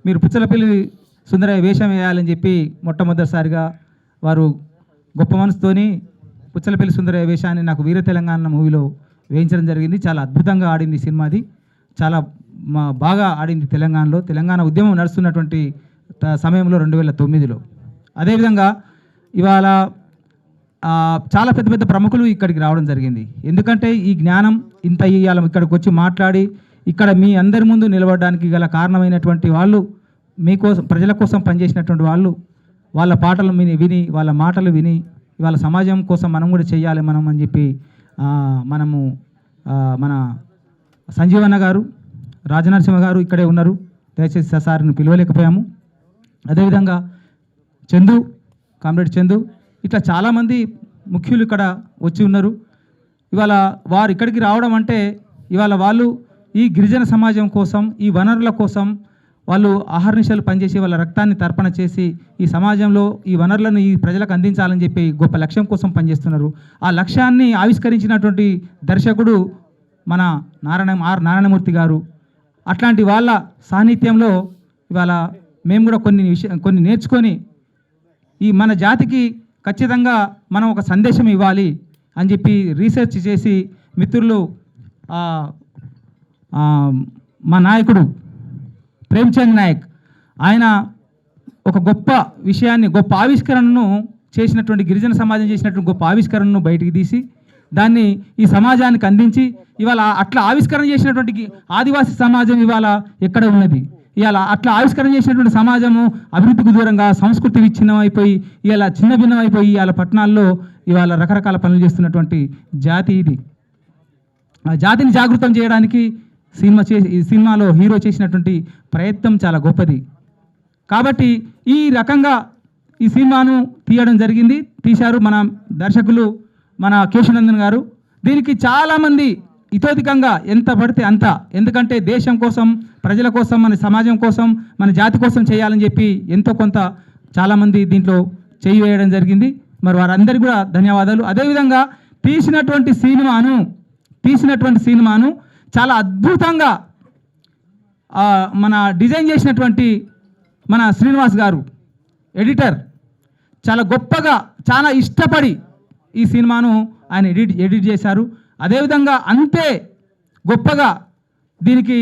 మీరు పుచ్చలపల్లి సుందరయ్య వేషం వేయాలని చెప్పి మొట్టమొదటిసారిగా వారు గొప్ప మనసుతోని పుచ్చలపల్లి సుందరయ్య వేషాన్ని నాకు వీర తెలంగాణ మూవీలో వేయించడం జరిగింది చాలా అద్భుతంగా ఆడింది సినిమాది చాలా బాగా ఆడింది తెలంగాణ ఉద్యమం నడుస్తున్నటువంటి సమయంలో 2009లో అదేవిధంగా ఇవాళ చాలా పెద్ద పెద్ద ప్రముఖులు ఇక్కడికి రావడం జరిగింది ఎందుకంటే ఈ జ్ఞానం ఇంత ఇవాళ ఇక్కడికి వచ్చి మాట్లాడి ఇక్కడ మీ అందరి ముందు నిలబడడానికి గల కారణమైనటువంటి వాళ్ళు మీకోసం ప్రజల కోసం పనిచేసినటువంటి వాళ్ళు వాళ్ళ పాటలు విని వాళ్ళ మాటలు విని ఇవాళ సమాజం కోసం మనం కూడా చేయాలి మనం అని చెప్పి మనము మన సంజీవన్న గారు రాజనరసింహ గారు ఇక్కడే ఉన్నారు దయచేసి సార్ని పిలవలేకపోయాము అదేవిధంగా కామ్రేడ్ చందు ఇట్లా చాలామంది ముఖ్యులు ఇక్కడ వచ్చి ఉన్నారు ఇవాళ వారు ఇక్కడికి రావడం అంటే ఇవాళ వాళ్ళు ఈ గిరిజన సమాజం కోసం ఈ వనరుల కోసం వాళ్ళు ఆహర్నిశలు పనిచేసి వాళ్ళ రక్తాన్ని తర్పణ చేసి ఈ సమాజంలో ఈ వనరులను ఈ ప్రజలకు అందించాలని చెప్పి గొప్ప లక్ష్యం కోసం పనిచేస్తున్నారు ఆ లక్ష్యాన్ని ఆవిష్కరించినటువంటి దర్శకుడు మన నారాయణమూర్తి గారు అట్లాంటి వాళ్ళ సాన్నిధ్యంలో ఇవాళ మేము కూడా కొన్ని నేర్చుకొని ఈ మన జాతికి ఖచ్చితంగా మనం ఒక సందేశం ఇవ్వాలి అని చెప్పి రీసెర్చ్ చేసి మిత్రులు మా నాయకుడు ప్రేమ్చంద్ నాయక్ ఆయన ఒక గొప్ప విషయాన్ని గొప్ప ఆవిష్కరణను చేసినటువంటి గిరిజన సమాజం చేసినటువంటి గొప్ప ఆవిష్కరణను బయటికి తీసి దాన్ని ఈ సమాజానికి అందించి ఇవాళ అట్లా ఆవిష్కరణ చేసినటువంటి ఆదివాసీ సమాజం ఇవాళ ఎక్కడ ఉన్నది ఇవాళ అట్లా ఆవిష్కరణ చేసినటువంటి సమాజము అభివృద్ధికి దూరంగా సంస్కృతి విచ్ఛిన్నమైపోయి ఇవాళ చిన్న భిన్నమైపోయి ఇవాళ పట్టణాల్లో ఇవాళ రకరకాల పనులు చేస్తున్నటువంటి జాతి ఇది ఆ జాతిని జాగృతం చేయడానికి ఈ సినిమాలో హీరో చేసినటువంటి ప్రయత్నం చాలా గొప్పది. కాబట్టి ఈ రకంగా ఈ సినిమాను తీయడం జరిగింది, తీశారు మన దర్శకులు మన కేశవనందన్ గారు. దీనికి చాలామంది ఇతోధికంగా ఎంత పడితే అంత, ఎందుకంటే దేశం కోసం, ప్రజల కోసం, మన సమాజం కోసం, మన జాతి కోసం చేయాలని చెప్పి ఎంతో కొంత చాలామంది దీంట్లో చేయి వేయడం జరిగింది. మరి వారందరికీ కూడా ధన్యవాదాలు. అదేవిధంగా తీసినటువంటి సినిమాను చాలా అద్భుతంగా మన డిజైన్ చేసినటువంటి మన శ్రీనివాస్ గారు ఎడిటర్ చాలా గొప్పగా, చాలా ఇష్టపడి ఈ సినిమాను ఆయన ఎడిట్ చేశారు. అదేవిధంగా అంతే గొప్పగా దీనికి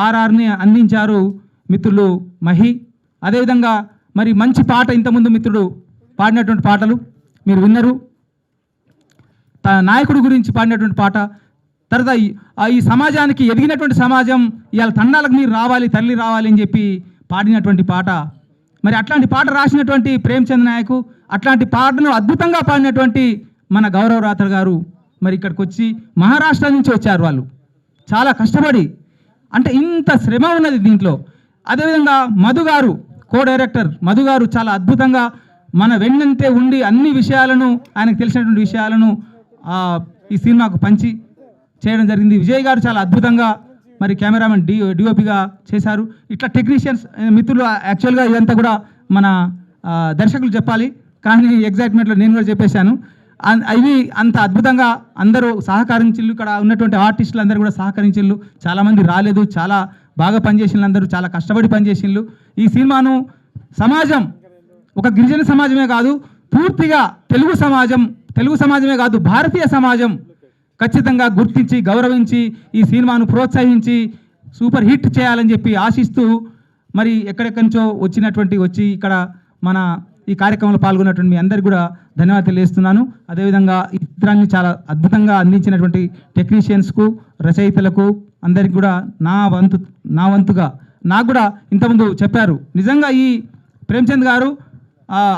ఆర్ఆర్ని అందించారు మిత్రులు మహి. అదేవిధంగా మరి మంచి పాట ఇంతకుముందు మిత్రుడు పాడినటువంటి పాటలు మీరు విన్నరు. నాయకుడు గురించి పాడినటువంటి పాట, తర్వాత ఈ సమాజానికి ఎదిగినటువంటి సమాజం ఇవాళ తండాలకు మీరు రావాలి, తల్లి రావాలి అని చెప్పి పాడినటువంటి పాట. మరి అట్లాంటి పాట రాసినటువంటి ప్రేమచంద్ నాయకు, అట్లాంటి పాటను అద్భుతంగా పాడినటువంటి మన గౌరవ్ రాథర్ గారు మరి ఇక్కడికి వచ్చి మహారాష్ట్ర నుంచి వచ్చారు. వాళ్ళు చాలా కష్టపడి, అంటే ఇంత శ్రమ ఉన్నది దీంట్లో. అదేవిధంగా మధు గారు, కో డైరెక్టర్ మధు గారు చాలా అద్భుతంగా మన వెన్నంటే ఉండి అన్ని విషయాలను, ఆయనకు తెలిసినటువంటి విషయాలను ఈ సినిమాకు పంచి చేయడం జరిగింది. విజయ్ గారు చాలా అద్భుతంగా మరి కెమెరామెన్ డిఓపిగా చేశారు. ఇట్లా టెక్నీషియన్స్ మిత్రులు, యాక్చువల్గా ఇదంతా కూడా మన దర్శకులు చెప్పాలి, కానీ ఎగ్జైట్మెంట్లో నేను కూడా చెప్పేశాను. ఇవి అంత అద్భుతంగా అందరూ సహకరించిళ్ళు, ఇక్కడ ఉన్నటువంటి ఆర్టిస్టులు అందరూ కూడా సహకరించిళ్ళు. చాలామంది రాలేదు, చాలా బాగా పనిచేసిన అందరూ చాలా కష్టపడి పనిచేసిళ్ళు. ఈ సినిమాను సమాజం, ఒక గిరిజన సమాజమే కాదు, పూర్తిగా తెలుగు సమాజమే కాదు, భారతీయ సమాజం ఖచ్చితంగా గుర్తించి, గౌరవించి ఈ సినిమాను ప్రోత్సహించి సూపర్ హిట్ చేయాలని చెప్పి ఆశిస్తూ మరి ఎక్కడెక్కడి నుంచో వచ్చి ఇక్కడ మన ఈ కార్యక్రమంలో పాల్గొన్నటువంటి మీ అందరికీ కూడా ధన్యవాదాలు తెలియజేస్తున్నాను. అదేవిధంగా ఈ చిత్రాన్ని చాలా అద్భుతంగా అందించినటువంటి టెక్నీషియన్స్కు, రచయితలకు అందరికీ కూడా నా వంతుగా నాకు కూడా ఇంతకుముందు చెప్పారు. నిజంగా ఈ ప్రేమచంద్ గారు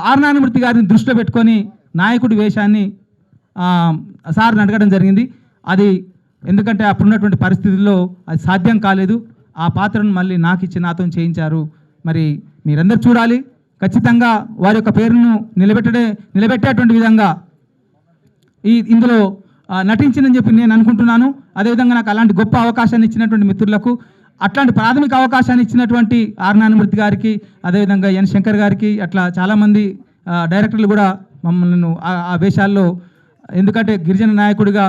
ఆర్ నారాయణమూర్తి గారిని దృష్టిలో పెట్టుకొని నాయకుడి వేషాన్ని సార్ని అడగడం జరిగింది. అది ఎందుకంటే అప్పుడున్నటువంటి పరిస్థితుల్లో అది సాధ్యం కాలేదు. ఆ పాత్రను మళ్ళీ నాకు ఇచ్చి నాతో చేయించారు. మరి మీరందరూ చూడాలి, ఖచ్చితంగా వారి యొక్క పేరును నిలబెట్టేటువంటి విధంగా ఇందులో నటించిందని చెప్పి నేను అనుకుంటున్నాను. అదేవిధంగా నాకు అలాంటి గొప్ప అవకాశాన్ని ఇచ్చినటువంటి మిత్రులకు, అట్లాంటి ప్రాథమిక అవకాశాన్ని ఇచ్చినటువంటి ఆర్ నారాయణమూర్తి గారికి, అదేవిధంగా ఎన్ శంకర్ గారికి, అట్లా చాలామంది డైరెక్టర్లు కూడా మమ్మల్ని ఆ వేషాల్లో, ఎందుకంటే గిరిజన నాయకుడిగా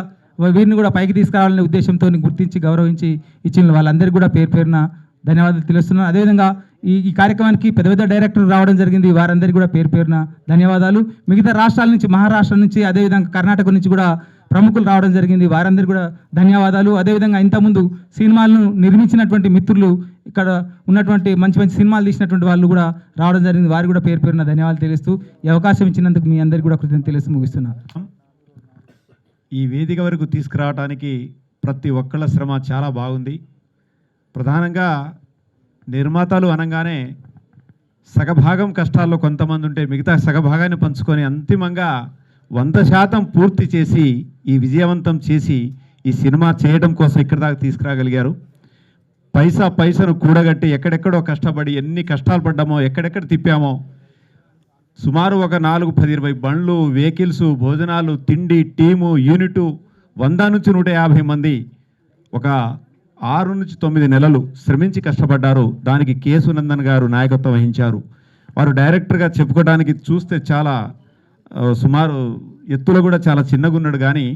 వీరిని కూడా పైకి తీసుకురావాలనే ఉద్దేశంతో గుర్తించి గౌరవించి ఇచ్చిన వాళ్ళందరికీ కూడా పేరున ధన్యవాదాలు తెలుస్తున్నాను. అదేవిధంగా ఈ కార్యక్రమానికి పెద్ద పెద్ద డైరెక్టర్లు రావడం జరిగింది, వారందరికీ కూడా పేరున ధన్యవాదాలు. మిగతా రాష్ట్రాల నుంచి, మహారాష్ట్ర నుంచి, అదేవిధంగా కర్ణాటక నుంచి కూడా ప్రముఖులు రావడం జరిగింది, వారందరికీ కూడా ధన్యవాదాలు. అదేవిధంగా ఇంతకుముందు సినిమాలను నిర్మించినటువంటి మిత్రులు, ఇక్కడ ఉన్నటువంటి మంచి మంచి సినిమాలు తీసినటువంటి వాళ్ళు కూడా రావడం జరిగింది, వారికి కూడా పేరున ధన్యవాదాలు తెలుస్తూ ఈ అవకాశం ఇచ్చినందుకు మీ అందరికీ కూడా కృతజ్ఞతలు తెలుస్తూ ముగిస్తున్నాను. ఈ వేదిక వరకు తీసుకురావడానికి ప్రతి ఒక్కళ్ళ శ్రమ చాలా బాగుంది. ప్రధానంగా నిర్మాతలు అనగానే సగభాగం కష్టాల్లో కొంతమంది ఉంటే మిగతా సగభాగాన్ని పంచుకొని అంతిమంగా 100% పూర్తి చేసి ఈ విజయవంతం చేసి ఈ సినిమా చేయడం కోసం ఇక్కడి దాకా తీసుకురాగలిగారు. పైసను కూడగట్టి ఎక్కడెక్కడో కష్టపడి ఎన్ని కష్టాలు పడ్డామో, ఎక్కడెక్కడ తిప్పామో, సుమారు ఒక 4-10-20 బండ్లు, వెహికల్స్, భోజనాలు, తిండి, టీము, యూనిటు, 100 నుంచి 150 మంది ఒక 6 నుంచి 9 నెలలు శ్రమించి కష్టపడ్డారు. దానికి కేశవనందన్ గారు నాయకత్వం వహించారు. వారు డైరెక్టర్గా చెప్పుకోవడానికి చూస్తే చాలా సుమారు ఎత్తులో కూడా చాలా చిన్నగా ఉన్నాడు, కానీ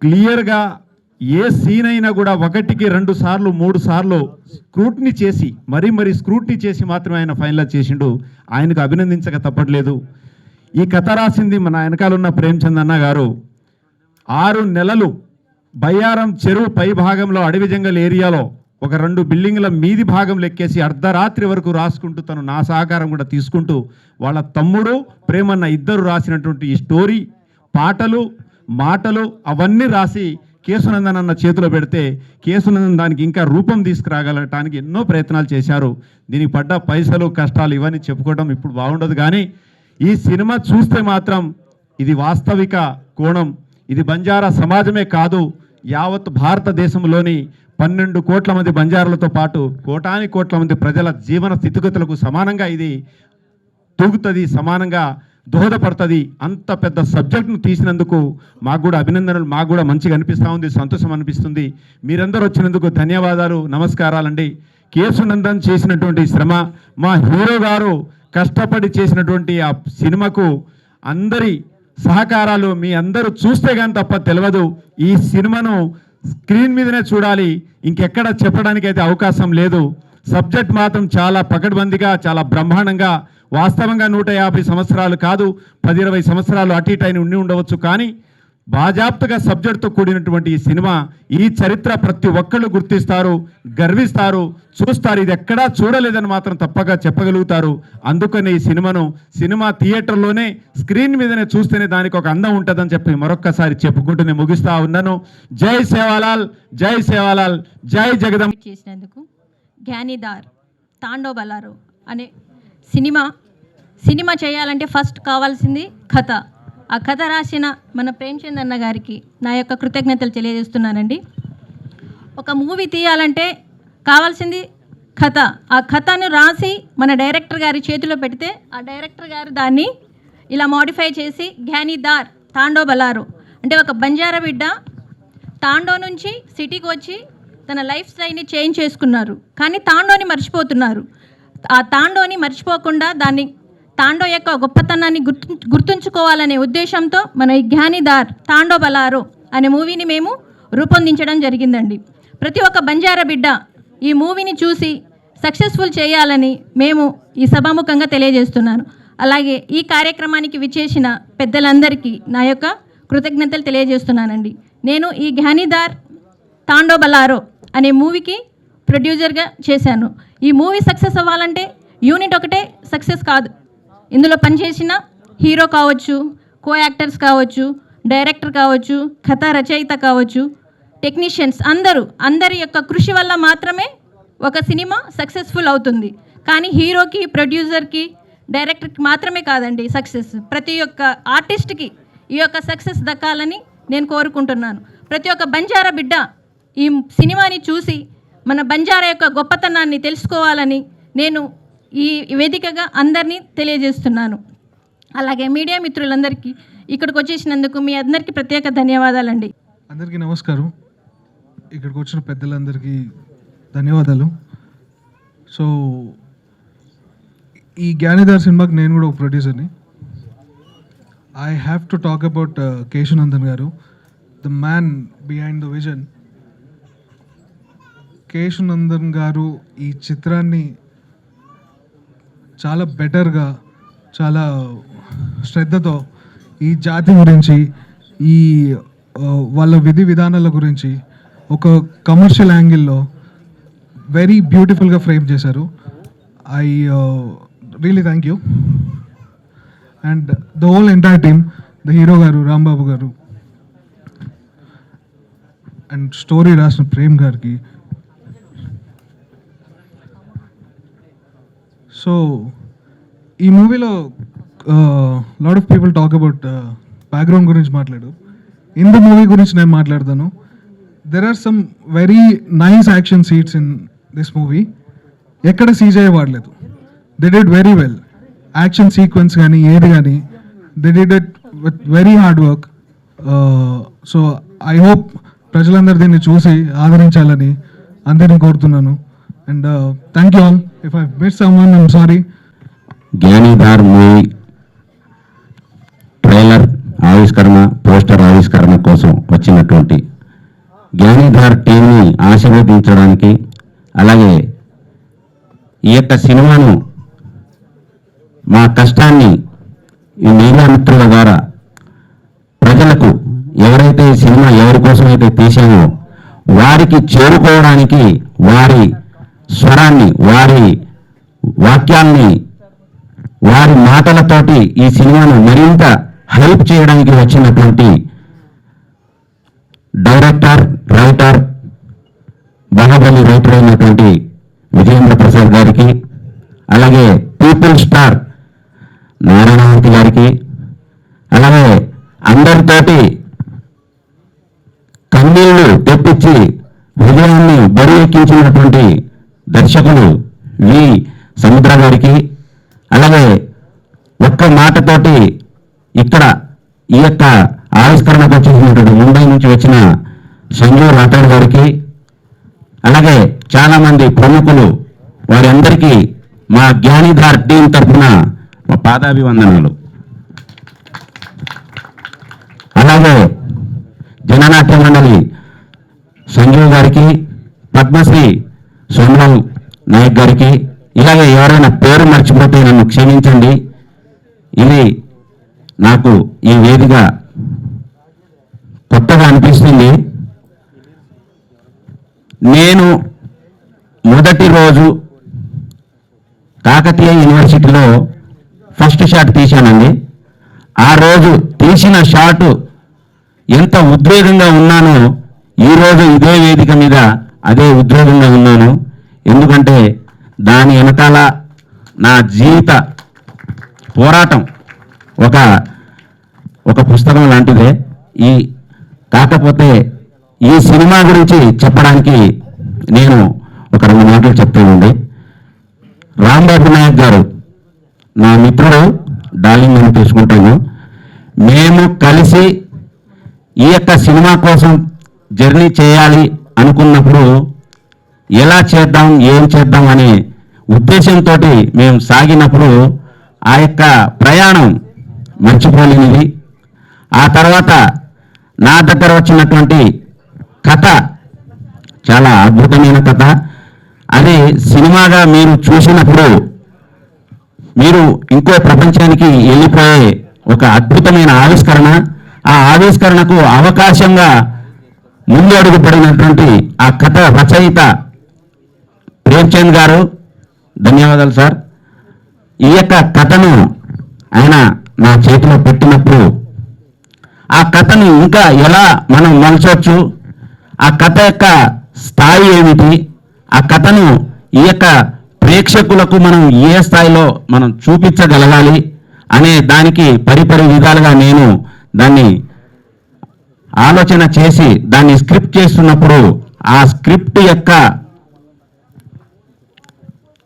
క్లియర్గా ఏ సీన్ అయినా కూడా 1కి 2 సార్లు 3 సార్లు స్క్రూట్నీ చేసి మరీ స్క్రూట్నీ చేసి మాత్రమే ఆయన ఫైనల్ చేసిండు. ఆయనకు అభినందించక తప్పట్లేదు. ఈ కథ రాసింది మన వెనకాల ఉన్న ప్రేమచంద్ అన్న గారు. 6 నెలలు బయ్యారం చెరువు పై భాగంలో అడవి జంగల్ ఏరియాలో ఒక 2 బిల్డింగ్ల మీది భాగం లెక్కేసి అర్ధరాత్రి వరకు రాసుకుంటూ తను నా సహకారం కూడా తీసుకుంటూ వాళ్ళ తమ్ముడు ప్రేమన్న ఇద్దరు రాసినటువంటి ఈ స్టోరీ, పాటలు, మాటలు అవన్నీ రాసి కేశవనందన్ అన్న చేతిలో పెడితే కేశవనందన్ దానికి ఇంకా రూపం తీసుకురాగలటానికి ఎన్నో ప్రయత్నాలు చేశారు. దీనికి పడ్డ పైసలు, కష్టాలు ఇవన్నీ చెప్పుకోవడం ఇప్పుడు బాగుండదు, కానీ ఈ సినిమా చూస్తే మాత్రం ఇది వాస్తవిక కోణం. ఇది బంజారా సమాజమే కాదు, యావత్ భారతదేశంలోని 12 కోట్ల మంది బంజారాలతో పాటు కోటాని కోట్ల మంది ప్రజల జీవన స్థితిగతులకు సమానంగా ఇది తూగుతుంది, సమానంగా దోహదపడుతుంది. అంత పెద్ద సబ్జెక్ట్ను తీసినందుకు మాకు కూడా అభినందనలు, మాకు కూడా మంచిగా అనిపిస్తూ ఉంది, సంతోషం అనిపిస్తుంది. మీరందరూ వచ్చినందుకు ధన్యవాదాలు, నమస్కారాలండి. కేసు నందన్ చేసినటువంటి శ్రమ, మా హీరో గారు కష్టపడి చేసినటువంటి ఆ సినిమాకు అందరి సహకారాలు మీ అందరూ చూస్తే కానీ తప్ప తెలియదు. ఈ సినిమాను స్క్రీన్ మీదనే చూడాలి, ఇంకెక్కడ చెప్పడానికి అయితే అవకాశం లేదు. సబ్జెక్ట్ మాత్రం చాలా పకడ్బందీగా, చాలా బ్రహ్మాండంగా, వాస్తవంగా 150 సంవత్సరాలు కాదు, 10-20 సంవత్సరాలు అటు ఇటు అయిన ఉండి ఉండవచ్చు, కానీ బాజాప్తగా సబ్జెక్ట్తో కూడినటువంటి ఈ సినిమా, ఈ చరిత్ర ప్రతి ఒక్కళ్ళు గుర్తిస్తారు, గర్విస్తారు, చూస్తారు. ఇది ఎక్కడా చూడలేదని మాత్రం తప్పగా చెప్పగలుగుతారు. అందుకని ఈ సినిమా థియేటర్లోనే స్క్రీన్ మీదనే చూస్తేనే దానికి ఒక అందం ఉంటుందని చెప్పి మరొక్కసారి చెప్పుకుంటూ నేను ముగిస్తా ఉన్నాను. జై సేవాలాల్, జై సేవాలాల్, జై జగదం. చేసినందుకు జ్ఞానిదార్ తాండో బలారో అనే సినిమా చేయాలంటే ఫస్ట్ కావాల్సింది కథ. ఆ కథ రాసిన మన ప్రేమ్చంద్ అన్న గారికి నా యొక్క కృతజ్ఞతలు తెలియజేస్తున్నానండి. ఒక మూవీ తీయాలంటే కావాల్సింది కథ. ఆ కథను రాసి మన డైరెక్టర్ గారి చేతిలో పెడితే ఆ డైరెక్టర్ గారు దాన్ని ఇలా మోడిఫై చేసి జ్ఞానిదార్ తాండో బలారో అంటే ఒక బంజారా బిడ్డ తాండో నుంచి సిటీకి వచ్చి తన లైఫ్ స్టైల్ని చేంజ్ చేసుకున్నారు, కానీ తాండోని మర్చిపోతున్నారు. ఆ తాండోని మర్చిపోకుండా తాండో యొక్క గొప్పతనాన్ని గుర్తుంచుకోవాలనే ఉద్దేశంతో మన ఈ జ్ఞానిదార్ తాండో బలారో అనే మూవీని మేము రూపొందించడం జరిగిందండి. ప్రతి ఒక్క బంజారా బిడ్డ ఈ మూవీని చూసి సక్సెస్ఫుల్ చేయాలని మేము ఈ సభాముఖంగా తెలియజేస్తున్నాను. అలాగే ఈ కార్యక్రమానికి విచ్చేసిన పెద్దలందరికీ నా యొక్క కృతజ్ఞతలు తెలియజేస్తున్నానండి. నేను ఈ జ్ఞానిదార్ తాండో బలారో అనే మూవీకి ప్రొడ్యూసర్గా చేశాను. ఈ మూవీ సక్సెస్ అవ్వాలంటే యూనిట్ ఒకటే సక్సెస్ కాదు. ఇందులో పనిచేసిన హీరో కావచ్చు, కో యాక్టర్స్ కావచ్చు, డైరెక్టర్ కావచ్చు, కథా రచయిత కావచ్చు, టెక్నీషియన్స్ అందరి యొక్క కృషి వల్ల మాత్రమే ఒక సినిమా సక్సెస్ఫుల్ అవుతుంది. కానీ హీరోకి, ప్రొడ్యూసర్కి, డైరెక్టర్కి మాత్రమే కాదండి సక్సెస్. ప్రతి ఒక్క ఆర్టిస్ట్కి ఈ యొక్క సక్సెస్ దక్కాలని నేను కోరుకుంటున్నాను. ప్రతి ఒక్క బంజారా బిడ్డ ఈ సినిమాని చూసి మన బంజారా యొక్క గొప్పతనాన్ని తెలుసుకోవాలని నేను ఈ వేదికగా అందరినీ తెలియజేస్తున్నాను. అలాగే మీడియా మిత్రులందరికీ ఇక్కడికి వచ్చేసినందుకు మీ అందరికీ ప్రత్యేక ధన్యవాదాలండి. అందరికీ నమస్కారం. ఇక్కడికి వచ్చిన పెద్దలందరికీ ధన్యవాదాలు. సో ఈ జ్ఞానిదార్ సినిమాకి నేను కూడా ఒక ప్రొడ్యూసర్ని. I have to talk about Keshavanandan garu, the man behind the vision. Keshavanandan garu ఈ చిత్రాన్ని చాలా బెటర్గా, చాలా శ్రద్ధతో ఈ జాతి గురించి, ఈ వాళ్ళ విధి విధానాల గురించి ఒక కమర్షియల్ యాంగిల్లో వెరీ బ్యూటిఫుల్గా ఫ్రేమ్ చేశారు. I really thank you. And the whole entire team, the hero గారు, రాంబాబు గారు, అండ్ స్టోరీ రాసిన ప్రేమ్ గారికి. సో ఈ మూవీలో lot of people talk about background గురించి మాట్లాడు. ఇన్ ద మూవీ గురించి నేను మాట్లాడతాను. There are some very nice action seats in this movie. ఎక్కడ సీజీఐ వాడలేదు. They did very well. Action sequence కానీ ఏది కానీ they did it with very hard work. So I hope ప్రజలందరూ దీన్ని చూసి ఆదరించాలని అందరినీ కోరుతున్నాను. And thank you all. If I miss someone I'm sorry. Gnanidar movie trailer ఆవిష్కరణ, పోస్టర్ ఆవిష్కరణ కోసం వచ్చినటువంటి జ్ఞానిదార్ టీంని ఆశీర్వదించడానికి, అలాగే ఈ యొక్క సినిమాను మా కష్టాన్ని ఈ మీడియా మిత్రుల ద్వారా ప్రజలకు ఎవరైతే ఈ సినిమా ఎవరి కోసం అయితే తీసామో వారికి చేరుకోవడానికి వారి స్వరాన్ని, వారి వాక్యాల్ని, వారి మాటలతోటి ఈ సినిమాను మరింత హైప్ చేయడానికి వచ్చినటువంటి డైరెక్టర్, రైటర్, బాహుబలి రైటర్ అయినటువంటి విజయేంద్ర ప్రసాద్ గారికి, అలాగే పీపుల్ స్టార్ నారాయణమూర్తి గారికి, అలాగే అందరితోటి కన్నీళ్లు తెప్పించి హృదయాన్ని ఎక్కించినటువంటి దర్శకులు వి సముద్ర గారికి, అలాగే ఒక్క మాటతోటి ఇక్కడ ఈ యొక్క ఆవిష్కరణకు వచ్చేసినటువంటి ముంబై నుంచి వచ్చిన సంజీవ్ రాఠోడ్ గారికి, అలాగే చాలామంది ప్రముఖులు వారందరికీ మా జ్ఞానిధార్ టీం తరఫున మా పాదాభివందనాలు. అలాగే జననాట్య మండలి సంజీవ్ గారికి, పద్మశ్రీ సోమరావు నాయక్ గారికి, ఇలాగే ఎవరైనా పేరు మర్చిపోతే నన్ను క్షమించండి. ఇది నాకు ఈ వేదిక కొత్తగా అనిపిస్తుంది. నేను మొదటి రోజు కాకతీయ యూనివర్సిటీలో ఫస్ట్ షాట్ తీశానండి. ఆ రోజు తీసిన షాటు ఎంత ఉద్వేగంగా ఉన్నానో ఈరోజు ఇదే వేదిక మీద అదే ఉద్వేగంగా ఉన్నాను. ఎందుకంటే దాని వెనకాల నా జీవిత పోరాటం ఒక పుస్తకం లాంటిదే. కాకపోతే ఈ సినిమా గురించి చెప్పడానికి నేను ఒక 2 మాటలు చెప్తానండి. రాంబాబు నాయక్ గారు నా మిత్రుడు, డార్లింగ్ అని తీసుకుంటాను. మేము కలిసి ఈ యొక్క సినిమా కోసం జర్నీ చేయాలి అనుకున్నప్పుడు ఎలా చేద్దాం, ఏం చేద్దాం అనే ఉద్దేశంతో మేము సాగినప్పుడు ఆ యొక్క ప్రయాణం మర్చిపోలేనిది. ఆ తర్వాత నా దగ్గర వచ్చినటువంటి కథ చాలా అద్భుతమైన కథ. అది సినిమాగా మీరు చూసినప్పుడు మీరు ఇంకో ప్రపంచానికి వెళ్ళిపోయే ఒక అద్భుతమైన ఆవిష్కరణ. ఆ ఆవిష్కరణకు అవకాశంగా ముందు అడుగు పడినటువంటి ఆ కథ రచయిత ప్రేమ్చంద్ గారు, ధన్యవాదాలు సార్. ఈ యొక్క కథను ఆయన నా చేతిలో పెట్టినప్పుడు ఆ కథను ఇంకా ఎలా మనం మలచవచ్చు, ఆ కథ యొక్క స్థాయి ఏమిటి, ఆ కథను ఈ యొక్క ప్రేక్షకులకు మనం ఏ స్థాయిలో మనం చూపించగలగాలి అనే దానికి పరిపరి విధాలుగా నేను దాన్ని ఆలోచన చేసి దాన్ని స్క్రిప్ట్ చేస్తున్నప్పుడు ఆ స్క్రిప్ట్ యొక్క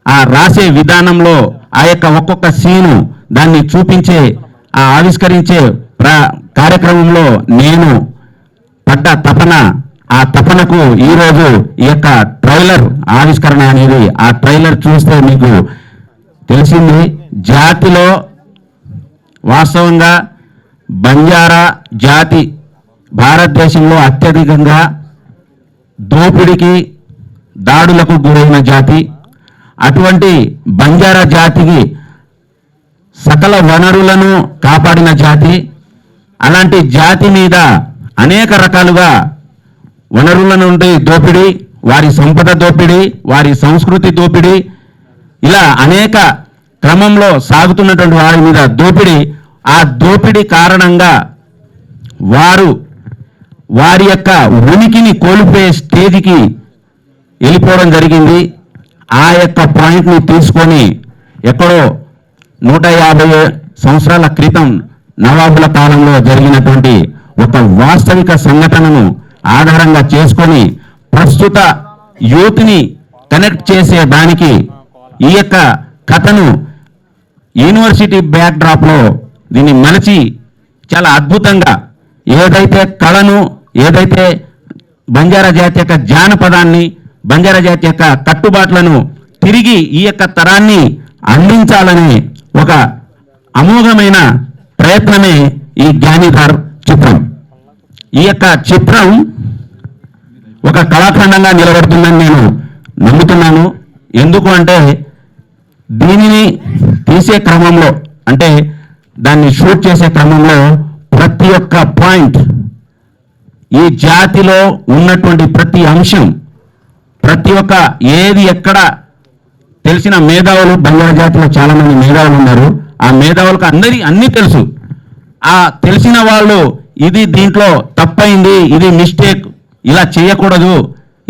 ఆ రాసే విధానంలో ఆ యొక్క ఒక్కొక్క సీను దాన్ని చూపించే ఆ ఆవిష్కరించే కార్యక్రమంలో నేను పడ్డ తపన, ఆ తపనకు ఈరోజు ఈ యొక్క ట్రైలర్ ఆవిష్కరణ అనేది, ఆ ట్రైలర్ చూస్తే మీకు తెలిసింది. జాతిలో వాస్తవంగా బంజారా జాతి భారతదేశంలో అత్యధికంగా దోపిడికి దాడులకు గురైన జాతి. అటువంటి బంజారా జాతికి సకల వనరులను కాపాడిన జాతి. అలాంటి జాతి మీద అనేక రకాలుగా వనరుల నుండి దోపిడీ, వారి సంపద దోపిడీ, వారి సంస్కృతి దోపిడీ, ఇలా అనేక క్రమంలో సాగుతున్నటువంటి వారి మీద దోపిడీ. ఆ దోపిడీ కారణంగా వారి యొక్క ఉనికిని కోల్పోయే స్టేజ్కి వెళ్ళిపోవడం జరిగింది. ఆ యొక్క పాయింట్ని తీసుకొని ఎక్కడో 150 సంవత్సరాల క్రితం నవాబుల కాలంలో జరిగినటువంటి ఒక వాస్తవిక సంఘటనను ఆధారంగా చేసుకొని ప్రస్తుత యూత్ని కనెక్ట్ చేసే దానికి ఈ యొక్క కథను యూనివర్సిటీ బ్యాక్డ్రాప్లో దీన్ని మలచి చాలా అద్భుతంగా ఏదైతే కళను, ఏదైతే బంజారా జాతి యొక్క జానపదాన్ని, బంజారా జాతి యొక్క కట్టుబాట్లను తిరిగి ఈ యొక్క తరాన్ని అందించాలనే ఒక అమోఘమైన ప్రయత్నమే ఈ జ్ఞానిధార్ చిత్రం. ఈ యొక్క చిత్రం ఒక కళాఖండంగా నిలబడుతుందని నేను నమ్ముతున్నాను. ఎందుకు అంటే దీనిని తీసే క్రమంలో, అంటే దాన్ని షూట్ చేసే క్రమంలో ప్రతి ఒక్క పాయింట్, ఈ జాతిలో ఉన్నటువంటి ప్రతి అంశం, ప్రతి ఒక్క ఏది ఎక్కడ తెలిసిన మేధావులు, బంజారా జాతిలో చాలా మంది మేధావులు ఉన్నారు. ఆ మేధావులకు అన్నీ తెలుసు. ఆ తెలిసిన వాళ్ళు ఇది దీంట్లో తప్పైంది, ఇది మిస్టేక్, ఇలా చేయకూడదు,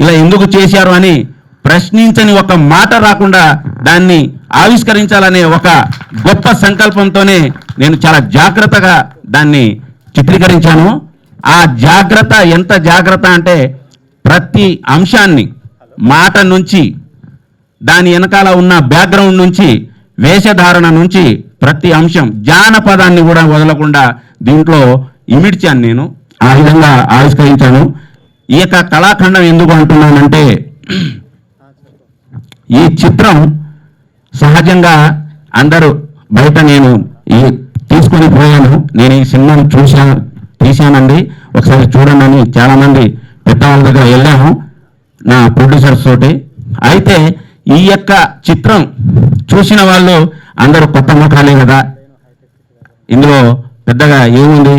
ఇలా ఎందుకు చేశారు అని ప్రశ్నించని ఒక మాట రాకుండా దాన్ని ఆవిష్కరించాలనే ఒక గొప్ప సంకల్పంతోనే నేను చాలా జాగ్రత్తగా దాన్ని చిత్రీకరించాను. ఆ జాగ్రత్త ఎంత జాగ్రత్త అంటే ప్రతి అంశాన్ని మాట నుంచి, దాని వెనకాల ఉన్న బ్యాక్గ్రౌండ్ నుంచి, వేషధారణ నుంచి ప్రతి అంశం, జానపదాన్ని కూడా వదలకుండా దీంట్లో ఇమిడ్చాను. నేను ఆ విధంగా ఆవిష్కరించాను. ఈ యొక్క కళాఖండం ఎందుకు అంటున్నానంటే, ఈ చిత్రం సహజంగా అందరూ బయట నేను తీసుకొని పోయాను. నేను ఈ సినిమాను తీశానండి, ఒకసారి చూడండి అని చాలామంది పెద్దవాళ్ళ దగ్గర వెళ్ళాను నా ప్రొడ్యూసర్స్ తోటి. అయితే ఈ యొక్క చిత్రం చూసిన వాళ్ళు అందరూ కొత్త ముఖాలే కదా, ఇందులో పెద్దగా ఏముంది,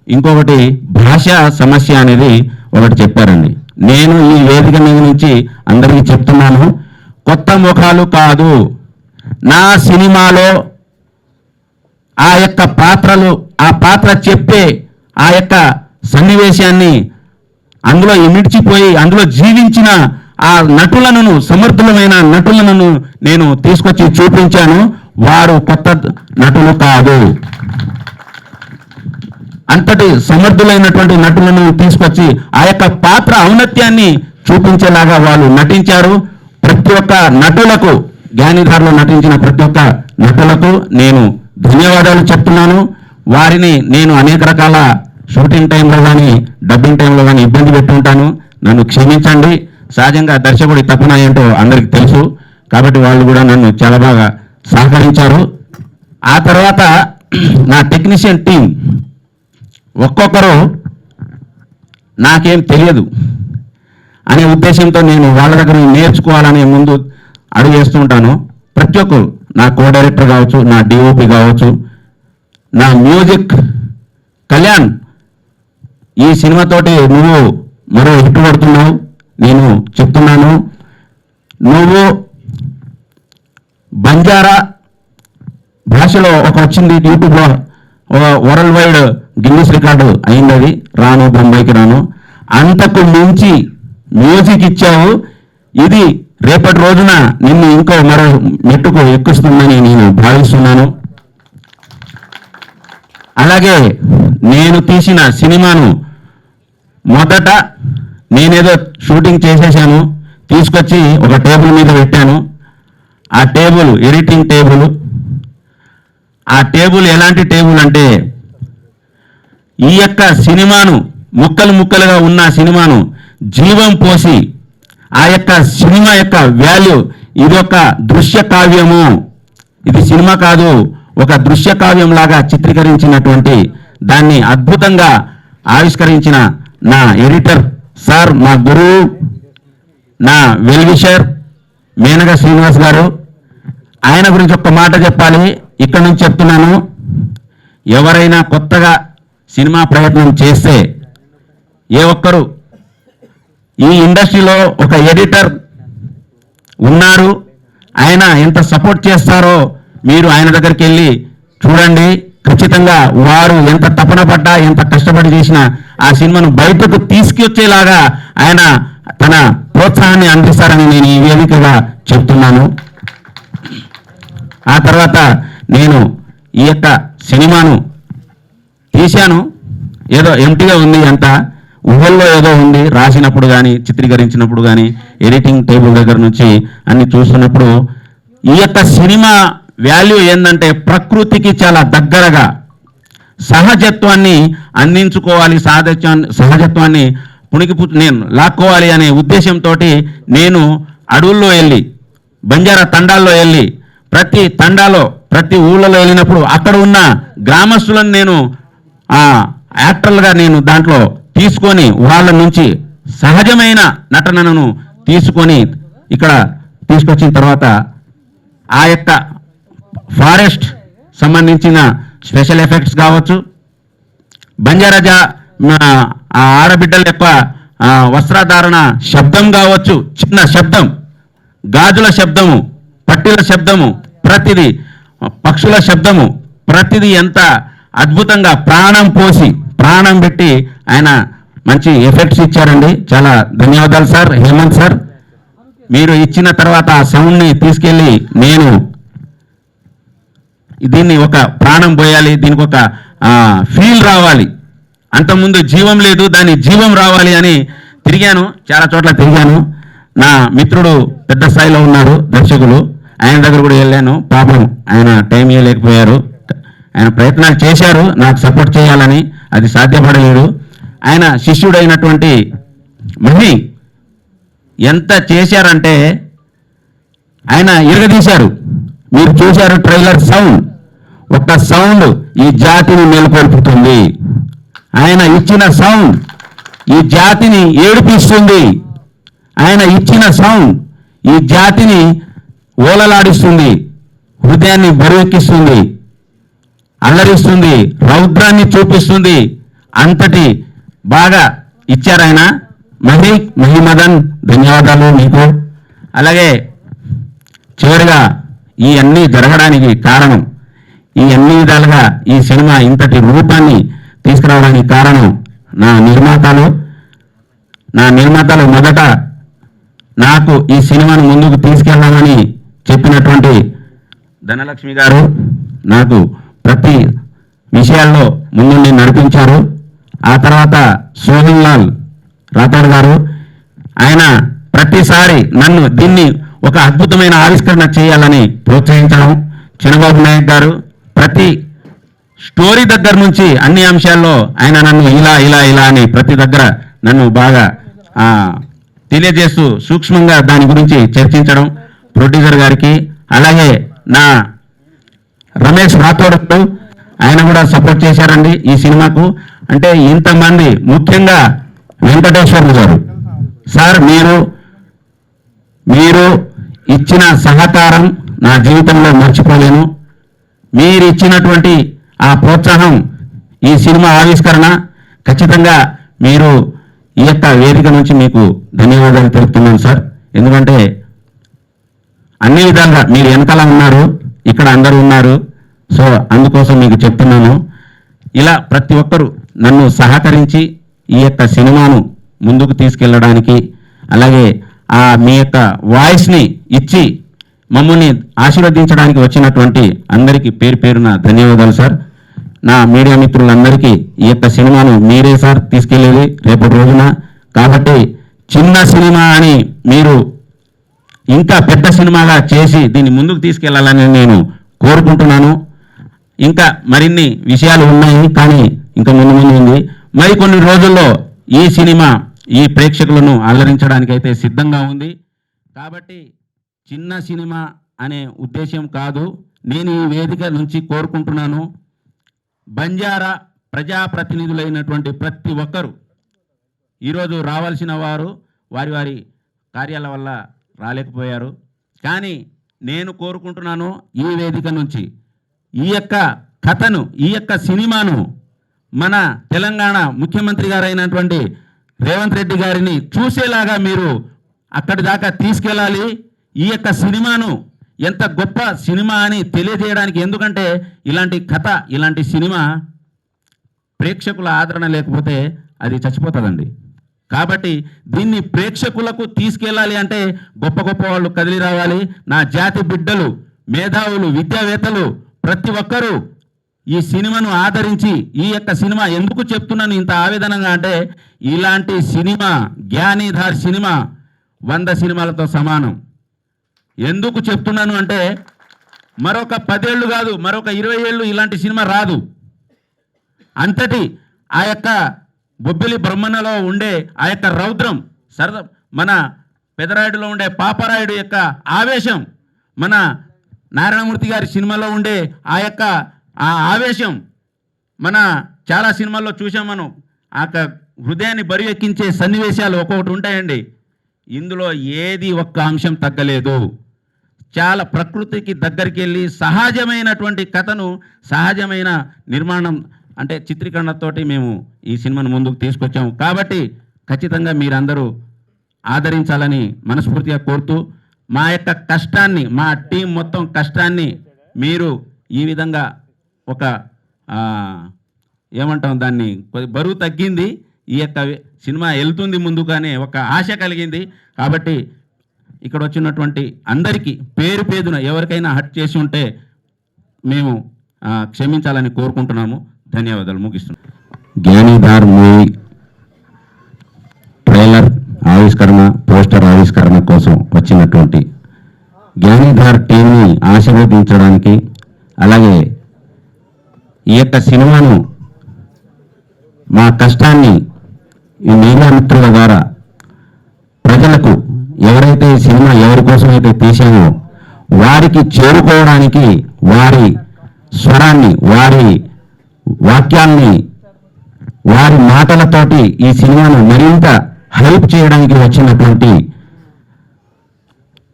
ఇంకొకటి భాషా సమస్య అనేది ఒకటి చెప్పారండి. నేను ఈ వేదిక మీద నుంచి అందరికీ చెప్తున్నాను, కొత్త ముఖాలు కాదు, నా సినిమాలో ఆ యొక్క పాత్రలు, ఆ పాత్ర చెప్పే ఆ యొక్క సన్నివేశాన్ని అందులో ఇమిడ్చిపోయి అందులో జీవించిన ఆ నటులను, సమర్థులమైన నటులను నేను తీసుకొచ్చి చూపించాను. వారు కొత్త నటులు కాదు, అంతటి సమర్థులైనటువంటి నటులను తీసుకొచ్చి ఆ యొక్క పాత్ర ఔన్నత్యాన్ని చూపించేలాగా వాళ్ళు నటించారు. ప్రతి ఒక్క నటులకు, జ్ఞానిధారలో నటించిన ప్రతి ఒక్క నటులకు నేను ధన్యవాదాలు చెప్తున్నాను. వారిని నేను అనేక రకాల షూటింగ్ టైంలో కానీ డబ్బింగ్ టైంలో కానీ ఇబ్బంది పెట్టుంటాను, నన్ను క్షమించండి. సహజంగా దర్శకుడి తపన ఏంటో అందరికి తెలుసు, కాబట్టి వాళ్ళు కూడా నన్ను చాలా బాగా సహకరించారు. ఆ తర్వాత నా టెక్నీషియన్ టీం ఒక్కొక్కరు నాకేం తెలియదు అనే ఉద్దేశంతో నేను వాళ్ళ దగ్గర నేర్చుకోవాలని ముందు అడుగు వేస్తూ ఉంటాను. ప్రతి ఒక్కరు, నా కో డైరెక్టర్ కావచ్చు, నా డిఓపి కావచ్చు, నా మ్యూజిక్ కళ్యాణ్, ఈ సినిమాతోటి నువ్వు మరో హిట్ కొడుతున్నావు, నేను చెప్తున్నాను. నువ్వు బంజారా భాషలో ఒక వచ్చింది యూట్యూబ్లో, వరల్డ్ వైడ్ గిన్నిస్ రికార్డు అయింది, అది రాను బొంబాయికి రాను. అంతకు మించి మ్యూజిక్ ఇచ్చావు, ఇది రేపటి రోజున నిన్ను ఇంకో మరో మెట్టుకు ఎక్కిస్తుందని నేను భావిస్తున్నాను. అలాగే నేను తీసిన సినిమాను మొదట నేనేదో షూటింగ్ చేసేసాను, తీసుకొచ్చి ఒక టేబుల్ మీద పెట్టాను. ఆ టేబుల్ ఎడిటింగ్ టేబుల్. ఆ టేబుల్ ఎలాంటి టేబుల్ అంటే, ఈ యొక్క సినిమాను ముక్కలు ముక్కలుగా ఉన్న సినిమాను జీవం పోసి ఆ యొక్క సినిమా యొక్క వాల్యూ, ఇది ఒక దృశ్య కావ్యము, ఇది సినిమా కాదు, ఒక దృశ్య కావ్యం లాగా చిత్రీకరించినటువంటి దాన్ని అద్భుతంగా ఆవిష్కరించిన నా ఎడిటర్ సార్, మా గురువు, నా వెల్విషర్ మేనగా శ్రీనివాస్ గారు. ఆయన గురించి ఒక్క మాట చెప్పాలి, ఇక్కడ నుంచి చెప్తున్నాను. ఎవరైనా కొత్తగా సినిమా ప్రయత్నం చేస్తే, ఏ ఒక్కరు ఈ ఇండస్ట్రీలో ఒక ఎడిటర్ ఉన్నారు, ఆయన ఎంత సపోర్ట్ చేస్తారో మీరు ఆయన దగ్గరికి వెళ్ళి చూడండి. ఖచ్చితంగా వారు ఎంత తపన పడ్డా, ఎంత కష్టపడి చేసినా ఆ సినిమాను బయటకు తీసుకొచ్చేలాగా ఆయన తన ప్రోత్సాహాన్ని అందిస్తారని నేను ఈ వేదికగా చెప్తున్నాను. ఆ తర్వాత నేను ఈ యొక్క సినిమాను తీశాను, ఏదో ఎంటీగా ఉంది, అంతా ఊహల్లో ఏదో ఉంది. రాసినప్పుడు కానీ, చిత్రీకరించినప్పుడు కానీ, ఎడిటింగ్ టేబుల్ దగ్గర నుంచి అన్ని చూస్తున్నప్పుడు ఈ యొక్క సినిమా వాల్యూ ఏంటంటే, ప్రకృతికి చాలా దగ్గరగా సహజత్వాన్ని అందించుకోవాలి, సహజత్వాన్ని నేను లాక్కోవాలి అనే ఉద్దేశంతో నేను అడవుల్లో వెళ్ళి, బంజారా తండాల్లో వెళ్ళి, ప్రతి తండాలో ప్రతి ఊళ్ళలో వెళ్ళినప్పుడు అక్కడ ఉన్న గ్రామస్తులను నేను యాక్టర్లుగా నేను దాంట్లో తీసుకొని, వాళ్ళ నుంచి సహజమైన నటనను తీసుకొని ఇక్కడ తీసుకొచ్చిన తర్వాత ఆ యొక్క ఫారెస్ట్ సంబంధించిన స్పెషల్ ఎఫెక్ట్స్ కావచ్చు, బంజారాజా ఆ ఆడబిడ్డల యొక్క వస్త్రధారణ శబ్దం కావచ్చు, చిన్న శబ్దం, గాజుల శబ్దము, పట్టీల శబ్దము, ప్రతిదీ పక్షుల శబ్దము, ప్రతిదీ ఎంత అద్భుతంగా ప్రాణం పోసి ప్రాణం పెట్టి ఆయన మంచి ఎఫెక్ట్స్ ఇచ్చారండి. చాలా ధన్యవాదాలు సార్, హేమంత్ సార్. మీరు ఇచ్చిన తర్వాత ఆ సౌండ్ని తీసుకెళ్ళి నేను దీన్ని ఒక ప్రాణం పోయాలి, దీనికి ఒక ఫీల్ రావాలి, అంతకుముందు జీవం లేదు, దాని జీవం రావాలి అని తిరిగాను, చాలా చోట్ల తిరిగాను. నా మిత్రుడు పెద్ద స్థాయిలో ఉన్నారు దర్శకులు, ఆయన దగ్గర కూడా వెళ్ళాను. పాపం ఆయన టైం ఇవ్వలేకపోయారు. ఆయన ప్రయత్నాలు చేశారు నాకు సపోర్ట్ చేయాలని, అది సాధ్యపడలేదు. ఆయన శిష్యుడైనటువంటి మహి ఎంత చేశారంటే ఆయన ఇరగదీశారు. మీరు చూశారు ట్రైలర్ సౌండ్, ఒక్క సౌండ్ ఈ జాతిని నెలకొల్పుతుంది. ఆయన ఇచ్చిన సౌండ్ ఈ జాతిని ఏడిపిస్తుంది. ఆయన ఇచ్చిన సౌండ్ ఈ జాతిని ఓలలాడిస్తుంది, హృదయాన్ని బరువెక్కిస్తుంది, అల్లరిస్తుంది, రౌద్రాన్ని చూపిస్తుంది. అంతటి బాగా ఇచ్చారు ఆయన. మహిమదన్ ధన్యవాదాలు మీకు. అలాగే చివరిగా ఈ అన్నీ జరగడానికి కారణం, ఈ అన్ని విధాలుగా ఈ సినిమా ఇంతటి రూపాన్ని తీసుకురావడానికి కారణం నా నిర్మాతలు మొదట నాకు ఈ సినిమాను ముందుకు తీసుకెళ్దామని చెప్పినటువంటి ధనలక్ష్మి గారు నాకు ప్రతి విషయాల్లో ముందుండి నడిపించారు. ఆ తర్వాత సోహన్ లాల్ రాథోడ్ గారు, ఆయన ప్రతిసారి నన్ను దీన్ని ఒక అద్భుతమైన ఆవిష్కరణ చేయాలని ప్రోత్సహించడం. చంద్రబాబు నాయుడు గారు ప్రతి స్టోరీ దగ్గర నుంచి అన్ని అంశాల్లో ఆయన నన్ను ఇలా ఇలా ఇలా అని ప్రతి దగ్గర నన్ను బాగా తెలియజేస్తూ సూక్ష్మంగా దాని గురించి చర్చించడం. ప్రొడ్యూసర్ గారికి, అలాగే నా రమేష్ రాథోడ్ ఆయన కూడా సపోర్ట్ చేశారండి ఈ సినిమాకు. అంటే ఇంతమంది, ముఖ్యంగా వెంకటేశ్వర్లు గారు సార్, మీరు ఇచ్చిన సహకారం నా జీవితంలో మర్చిపోలేను. మీరు ఇచ్చినటువంటి ఆ ప్రోత్సాహం, ఈ సినిమా ఆవిష్కరణ, ఖచ్చితంగా మీరు ఈ యొక్క వేదిక నుంచి మీకు ధన్యవాదాలు తెలుపుతున్నాను సార్. ఎందుకంటే అన్ని విధాలుగా మీరు వెనకాల ఉన్నారు, ఇక్కడ అందరూ ఉన్నారు. సో అందుకోసం మీకు చెప్తున్నాను, ఇలా ప్రతి ఒక్కరూ నన్ను సహకరించి ఈ యొక్క సినిమాను ముందుకు తీసుకెళ్ళడానికి, అలాగే మీ యొక్క వాయిస్ని ఇచ్చి మమ్మల్ని ఆశీర్వదించడానికి వచ్చినటువంటి అందరికీ పేరు పేరున ధన్యవాదాలు సార్. నా మీడియా మిత్రులందరికీ ఈ యొక్క సినిమాను మీరే సార్ తీసుకెళ్ళేది రేపటి రోజున. కాబట్టి చిన్న సినిమా అని మీరు ఇంకా పెద్ద సినిమాగా చేసి దీన్ని ముందుకు తీసుకెళ్లాలని నేను కోరుకుంటున్నాను. ఇంకా మరిన్ని విషయాలు ఉన్నాయి, కానీ ఇంకా ముందు ఉంది. మరికొన్ని రోజుల్లో ఈ సినిమా ఈ ప్రేక్షకులను అల్లరించడానికి అయితే సిద్ధంగా ఉంది. కాబట్టి చిన్న సినిమా అనే ఉద్దేశం కాదు, నేను ఈ వేదిక నుంచి కోరుకుంటున్నాను. బంజారా ప్రజాప్రతినిధులైనటువంటి ప్రతి ఒక్కరూ ఈరోజు రావాల్సిన వారు వారి వారి కార్యాల వల్ల రాలేకపోయారు. కానీ నేను కోరుకుంటున్నాను ఈ వేదిక నుంచి ఈ యొక్క కథను, ఈ యొక్క సినిమాను మన తెలంగాణ ముఖ్యమంత్రి గారైనటువంటి రేవంత్ రెడ్డి గారిని చూసేలాగా మీరు అక్కడి దాకా తీసుకెళ్ళాలి. ఈ యొక్క సినిమాను ఎంత గొప్ప సినిమా అని తెలియజేయడానికి. ఎందుకంటే ఇలాంటి కథ, ఇలాంటి సినిమా ప్రేక్షకుల ఆదరణ లేకపోతే అది చచ్చిపోతుందండి. కాబట్టి దీన్ని ప్రేక్షకులకు తీసుకెళ్ళాలి అంటే గొప్ప గొప్ప వాళ్ళు కదిలి రావాలి. నా జాతి బిడ్డలు, మేధావులు, విద్యావేత్తలు ప్రతి ఒక్కరూ ఈ సినిమాను ఆదరించి, ఈ యొక్క సినిమా ఎందుకు చెప్తున్నాను ఇంత ఆవేదనగా అంటే, ఇలాంటి సినిమా జ్ఞానిధార్ సినిమా 100 సినిమాలతో సమానం. ఎందుకు చెప్తున్నాను అంటే మరొక 10 ఏళ్ళు కాదు, మరొక 20 ఏళ్ళు ఇలాంటి సినిమా రాదు. అంతటి ఆ యొక్క బొబ్బిలి బ్రహ్మణలో ఉండే ఆ యొక్క రౌద్రం, మన పెదరాయుడులో ఉండే పాపరాయుడు యొక్క ఆవేశం, మన నారాయణమూర్తి గారి సినిమాలో ఉండే ఆ యొక్క ఆవేశం, మన చాలా సినిమాల్లో చూసాం మనం. ఆ హృదయాన్ని బరువెక్కించే సన్నివేశాలు ఒక్కొక్కటి ఉంటాయండి. ఇందులో ఏది ఒక్క అంశం తగ్గలేదు. చాలా ప్రకృతికి దగ్గరికి వెళ్ళి సహజమైనటువంటి కథను, సహజమైన నిర్మాణం అంటే చిత్రీకరణతోటి మేము ఈ సినిమాను ముందుకు తీసుకొచ్చాము. కాబట్టి ఖచ్చితంగా మీరందరూ ఆదరించాలని మనస్ఫూర్తిగా కోరుతూ, మా యొక్క కష్టాన్ని, మా టీం మొత్తం కష్టాన్ని మీరు ఈ విధంగా ఒక ఏమంటాం దాన్ని, బరువు తగ్గింది, ఈ యొక్క సినిమా వెళ్తుంది ముందుగానే ఒక ఆశ కలిగింది. కాబట్టి ఇక్కడ వచ్చినటువంటి అందరికీ పేరు పేరున ఎవరికైనా హర్ట్ చేసి ఉంటే మేము క్షమించాలని కోరుకుంటున్నాము. ధన్యవాదాలు. ముగిస్తున్నాం. జ్ఞానిధార్ మూవీ ట్రైలర్ ఆవిష్కరణ, పోస్టర్ ఆవిష్కరణకు ఆశీర్వదించడానికి, అలాగే ఈ యొక్క సినిమాను మా కష్టాన్ని ఈ మీడియా మిత్రుల ద్వారా ప్రజలకు ఎవరైతే ఈ సినిమా ఎవరి కోసం అయితే తీసామో వారికి చేరుకోవడానికి వారి స్వరాన్ని, వారి వాక్యాల్ని, వారి మాటలతోటి ఈ సినిమాను మరింత హైప్ చేయడానికి వచ్చినటువంటి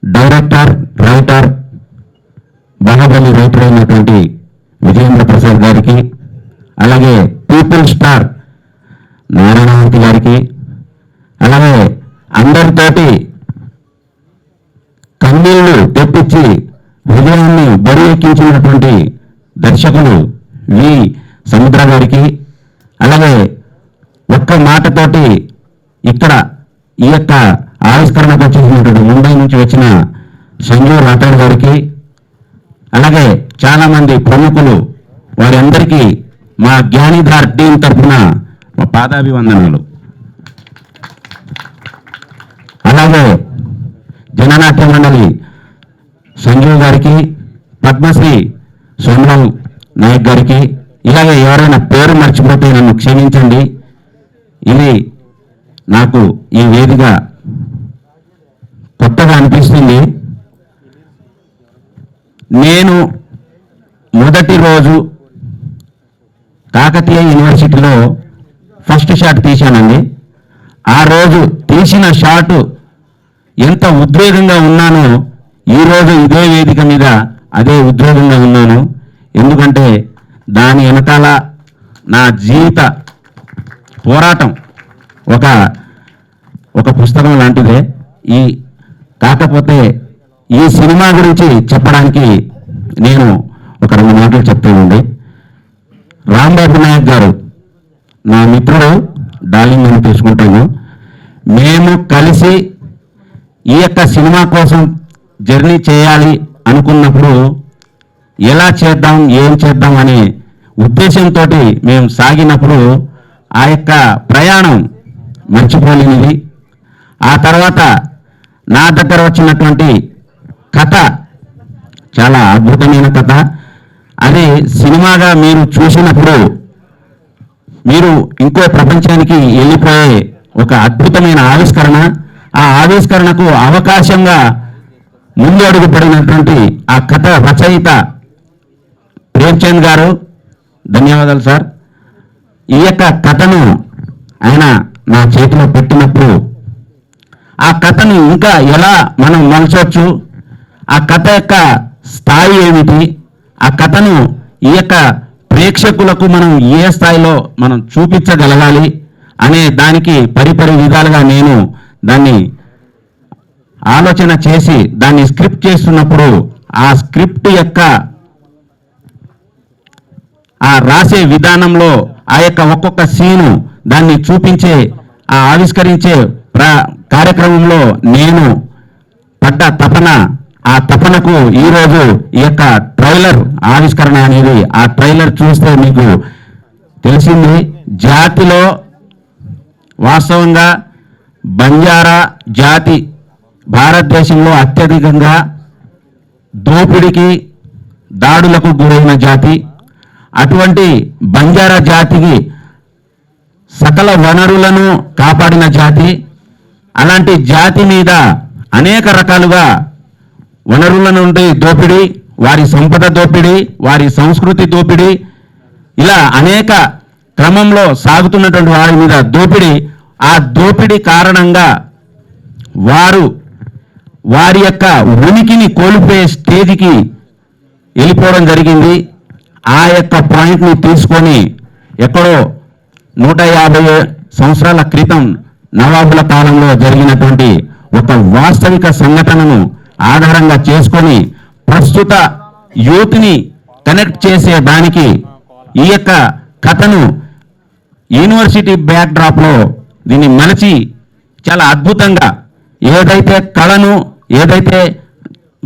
డైరెక్టర్, రైటర్, బాహుబలి రైటర్ అయినటువంటి విజయేంద్ర ప్రసాద్ గారికి, అలాగే పీపుల్ స్టార్ నారాయణమూర్తి గారికి, అలాగే అందరితోటి కన్నీళ్లు తెప్పించి హృదయాన్ని బరువెక్కించినటువంటి దర్శకులు వి సముద్ర గారికి, అలాగే ఒక్క మాటతోటి ఇక్కడ ఈ యొక్క ఆవిష్కరణకు వచ్చేసినటువంటి ముంబై నుంచి వచ్చిన సంజీవ్ రాఠోడ్ గారికి, అలాగే చాలామంది ప్రముఖులు వారందరికీ మా జ్ఞానిధార్ టీం తరఫున మా పాదాభివందనాలు. అలాగే జననాట్య మండలి సంజీవ్ గారికి, పద్మశ్రీ సోమరావు నాయక్ గారికి, ఇలాగే ఎవరైనా పేరు మర్చిపోతే నన్ను క్షమించండి. ఇది నాకు ఈ వేదిక కొత్తగా అనిపిస్తుంది. నేను మొదటి రోజు కాకతీయ యూనివర్సిటీలో ఫస్ట్ షాట్ తీశానండి. ఆ రోజు తీసిన షాటు ఎంత ఉద్వేగంగా ఉన్నానో ఈరోజు ఇదే వేదిక మీద అదే ఉద్వేగంగా ఉన్నాను. ఎందుకంటే దాని వెనకాల నా జీవిత పోరాటం ఒక పుస్తకం లాంటిదే. కాకపోతే ఈ సినిమా గురించి చెప్పడానికి నేను ఒక 2 మాటలు చెప్తానండి. రాంబాబు నాయక్ గారు నా మిత్రుడు, డార్లింగ్ అని తీసుకుంటాను. మేము కలిసి ఈ యొక్క సినిమా కోసం జర్నీ చేయాలి అనుకున్నప్పుడు ఎలా చేద్దాం, ఏం చేద్దాం అనే ఉద్దేశంతో మేము సాగినప్పుడు ఆ యొక్క ప్రయాణం మర్చిపోలేనిది. ఆ తర్వాత నా దగ్గర వచ్చినటువంటి కథ చాలా అద్భుతమైన కథ. అది సినిమాగా మీరు చూసినప్పుడు మీరు ఇంకో ప్రపంచానికి వెళ్ళిపోయే ఒక అద్భుతమైన ఆవిష్కరణ. ఆ ఆవిష్కరణకు అవకాశంగా ముందు అడుగు పడినటువంటి ఆ కథ రచయిత ప్రేమ్చంద్ గారు, ధన్యవాదాలు సార్. ఈ యొక్క కథను ఆయన నా చేతిలో పెట్టినప్పుడు ఆ కథను ఇంకా ఎలా మనం మలచవచ్చు, ఆ కథ యొక్క స్థాయి ఏమిటి, ఆ కథను ఈ యొక్క ప్రేక్షకులకు మనం ఏ స్థాయిలో మనం చూపించగలగాలి అనే దానికి పరిపరి విధాలుగా నేను దాన్ని ఆలోచన చేసి దాన్ని స్క్రిప్ట్ చేస్తున్నప్పుడు ఆ స్క్రిప్ట్ యొక్క ఆ రాసే విధానంలో ఆ యొక్క ఒక్కొక్క సీను దాన్ని చూపించే ఆ ఆవిష్కరించే కార్యక్రమంలో నేను పడ్డ తపన, ఆ తపనకు ఈరోజు ఈ యొక్క ట్రైలర్ ఆవిష్కరణ అనేది, ఆ ట్రైలర్ చూస్తే మీకు తెలిసింది. జాతిలో వాస్తవంగా బంజారా జాతి భారతదేశంలో అత్యధికంగా దోపిడికి, దాడులకు గురైన జాతి. అటువంటి బంజారా జాతికి సకల వనరులను కాపాడిన జాతి. అలాంటి జాతి మీద అనేక రకాలుగా వనరుల నుండి దోపిడీ, వారి సంపద దోపిడీ, వారి సంస్కృతి దోపిడీ, ఇలా అనేక క్రమంలో సాగుతున్నటువంటి వారి మీద దోపిడీ. ఆ దోపిడీ కారణంగా వారి యొక్క ఉనికిని కోల్పోయే స్టేజ్కి వెళ్ళిపోవడం జరిగింది. ఆ యొక్క పాయింట్ని తీసుకొని ఎక్కడో 150 సంవత్సరాల క్రితం నవాబుల కాలంలో జరిగినటువంటి ఒక వాస్తవిక సంఘటనను ఆధారంగా చేసుకొని ప్రస్తుత యూత్ని కనెక్ట్ చేసే దానికి ఈ యొక్క కథను యూనివర్సిటీ బ్యాక్డ్రాప్లో దీన్ని మలచి చాలా అద్భుతంగా ఏదైతే కళను, ఏదైతే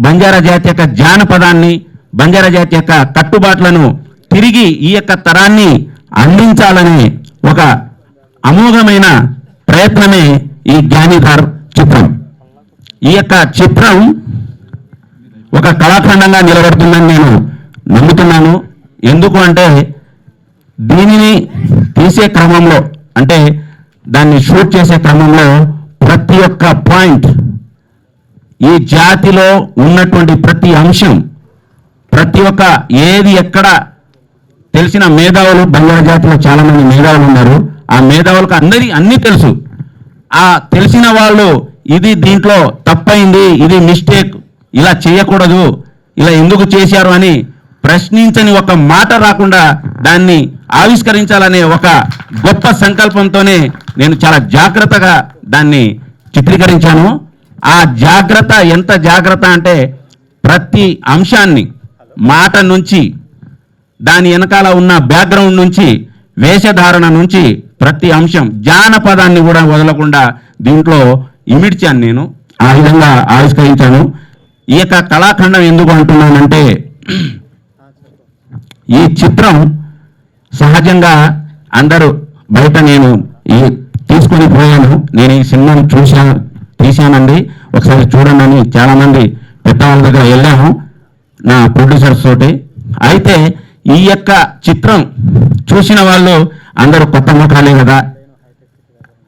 బంజారా జాతి యొక్క జానపదాన్ని, బంజారా జాతి యొక్క కట్టుబాట్లను తిరిగి ఈ యొక్క తరాన్ని అందించాలనే ఒక అమోఘమైన ప్రయత్నమే ఈ జ్ఞానిధార్ చిత్రం. ఈ యొక్క చిత్రం ఒక కళాఖండంగా నిలబడుతుందని నేను నమ్ముతున్నాను. ఎందుకు అంటే దీనిని తీసే క్రమంలో, అంటే దాన్ని షూట్ చేసే క్రమంలో ప్రతి ఒక్క పాయింట్, ఈ జాతిలో ఉన్నటువంటి ప్రతి అంశం, ప్రతి ఒక్క ఏది ఎక్కడ తెలిసిన మేధావులు, బంజారా జాతిలో చాలామంది మేధావులు ఉన్నారు. ఆ మేధావులకు అన్నీ తెలుసు. ఆ తెలిసిన వాళ్ళు ఇది దీంట్లో తప్పైంది, ఇది మిస్టేక్, ఇలా చేయకూడదు, ఇలా ఎందుకు చేశారు అని ప్రశ్నించని ఒక మాట రాకుండా దాన్ని ఆవిష్కరించాలనే ఒక గొప్ప సంకల్పంతోనే నేను చాలా జాగ్రత్తగా దాన్ని చిత్రీకరించాను. ఆ జాగ్రత్త ఎంత జాగ్రత్త అంటే ప్రతి అంశాన్ని, మాట నుంచి, దాని వెనకాల ఉన్న బ్యాక్గ్రౌండ్ నుంచి, వేషధారణ నుంచి ప్రతి అంశం, జానపదాన్ని కూడా వదలకుండా దీంట్లో ఇమిడ్చాను. నేను ఆ విధంగా ఆవిష్కరించాను. ఈ యొక్క కళాఖండం ఎందుకు అంటున్నానంటే ఈ చిత్రం సహజంగా అందరూ బయట నేను తీసుకొని పోయాను. నేను ఈ సినిమాను తీశానండి, ఒకసారి చూడండి అని చాలామంది పెద్దవాళ్ళ దగ్గర వెళ్ళాను నా ప్రొడ్యూసర్స్ తోటి. అయితే ఈ యొక్క చిత్రం చూసిన వాళ్ళు అందరూ కొత్త ముఖాలే కదా,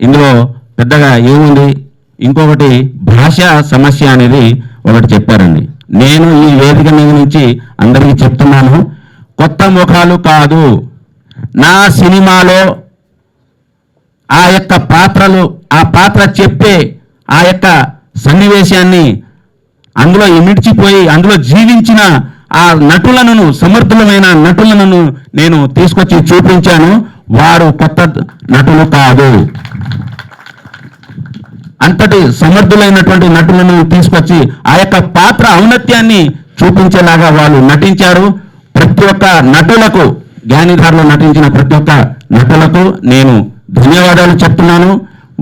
ఇందులో పెద్దగా ఏముంది, ఇంకొకటి భాషా సమస్య అనేది ఒకటి చెప్పారండి. నేను ఈ వేదిక మీద నుంచి అందరికీ చెప్తున్నాను, కొత్త ముఖాలు కాదు. నా సినిమాలో ఆ యొక్క పాత్రలు, ఆ పాత్ర చెప్పే ఆ యొక్క సన్నివేశాన్ని అందులో ఇమిడ్చిపోయి అందులో జీవించిన ఆ నటులను, సమర్థులమైన నటులను నేను తీసుకొచ్చి చూపించాను. వారు కొత్త నటులు కాదు. అంతటి సమర్థులైనటువంటి నటులను తీసుకొచ్చి ఆ యొక్క పాత్ర ఔన్నత్యాన్ని చూపించేలాగా వాళ్ళు నటించారు. ప్రతి ఒక్క నటులకు, జ్ఞానిధారలో నటించిన ప్రతి ఒక్క నటులకు నేను ధన్యవాదాలు చెప్తున్నాను.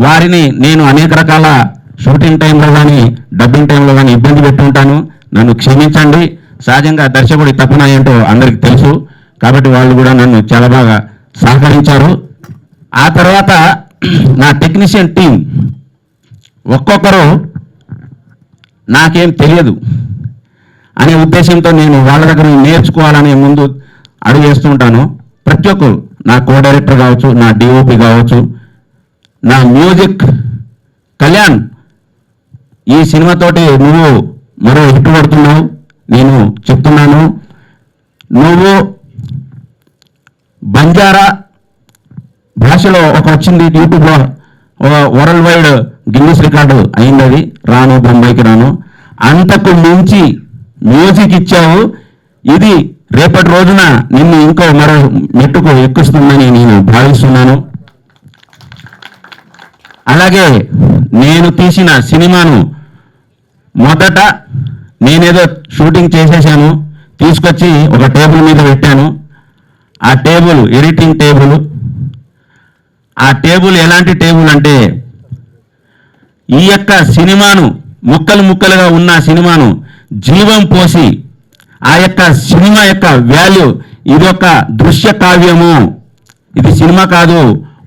వారిని నేను అనేక రకాల షూటింగ్ టైంలో కానీ డబ్బింగ్ టైంలో కానీ ఇబ్బంది పెట్టుంటాను, నన్ను క్షమించండి. సహజంగా దర్శకుడి తపన ఏంటో అందరికీ తెలుసు, కాబట్టి వాళ్ళు కూడా నన్ను చాలా బాగా సహకరించారు. ఆ తర్వాత నా టెక్నీషియన్ టీం ఒక్కొక్కరు నాకేం తెలియదు అనే ఉద్దేశంతో నేను వాళ్ళ దగ్గర నేర్చుకోవాలనే ముందు అడుగు వేస్తూ ఉంటాను. ప్రతి ఒక్కరు, నా కో డైరెక్టర్ కావచ్చు, నా డిఓపి కావచ్చు, నా మ్యూజిక్ కళ్యాణ్, ఈ సినిమాతోటి నువ్వు మరో హిట్ కొడుతున్నావు. నేను చెప్తున్నాను, నువ్వు బంజారా భాషలో ఒక వచ్చింది యూట్యూబ్లో, వరల్డ్ వైడ్ గిన్నిస్ రికార్డు అయింది, అది రాను బొంబాయికి రాను. అంతకు మించి మ్యూజిక్ ఇచ్చావు. ఇది రేపటి రోజున నిన్ను ఇంకో మరో మెట్టుకు ఎక్కిస్తుందని నేను భావిస్తున్నాను. అలాగే నేను తీసిన సినిమాను మొదట నేనేదో షూటింగ్ చేసేసాను, తీసుకొచ్చి ఒక టేబుల్ మీద పెట్టాను. ఆ టేబుల్ ఎడిటింగ్ టేబుల్. ఆ టేబుల్ ఎలాంటి టేబుల్ అంటే ఈ యొక్క సినిమాను, ముక్కలు ముక్కలుగా ఉన్న సినిమాను జీవం పోసి ఆ యొక్క సినిమా యొక్క వాల్యూ, ఇది ఒక దృశ్య కావ్యము, ఇది సినిమా కాదు,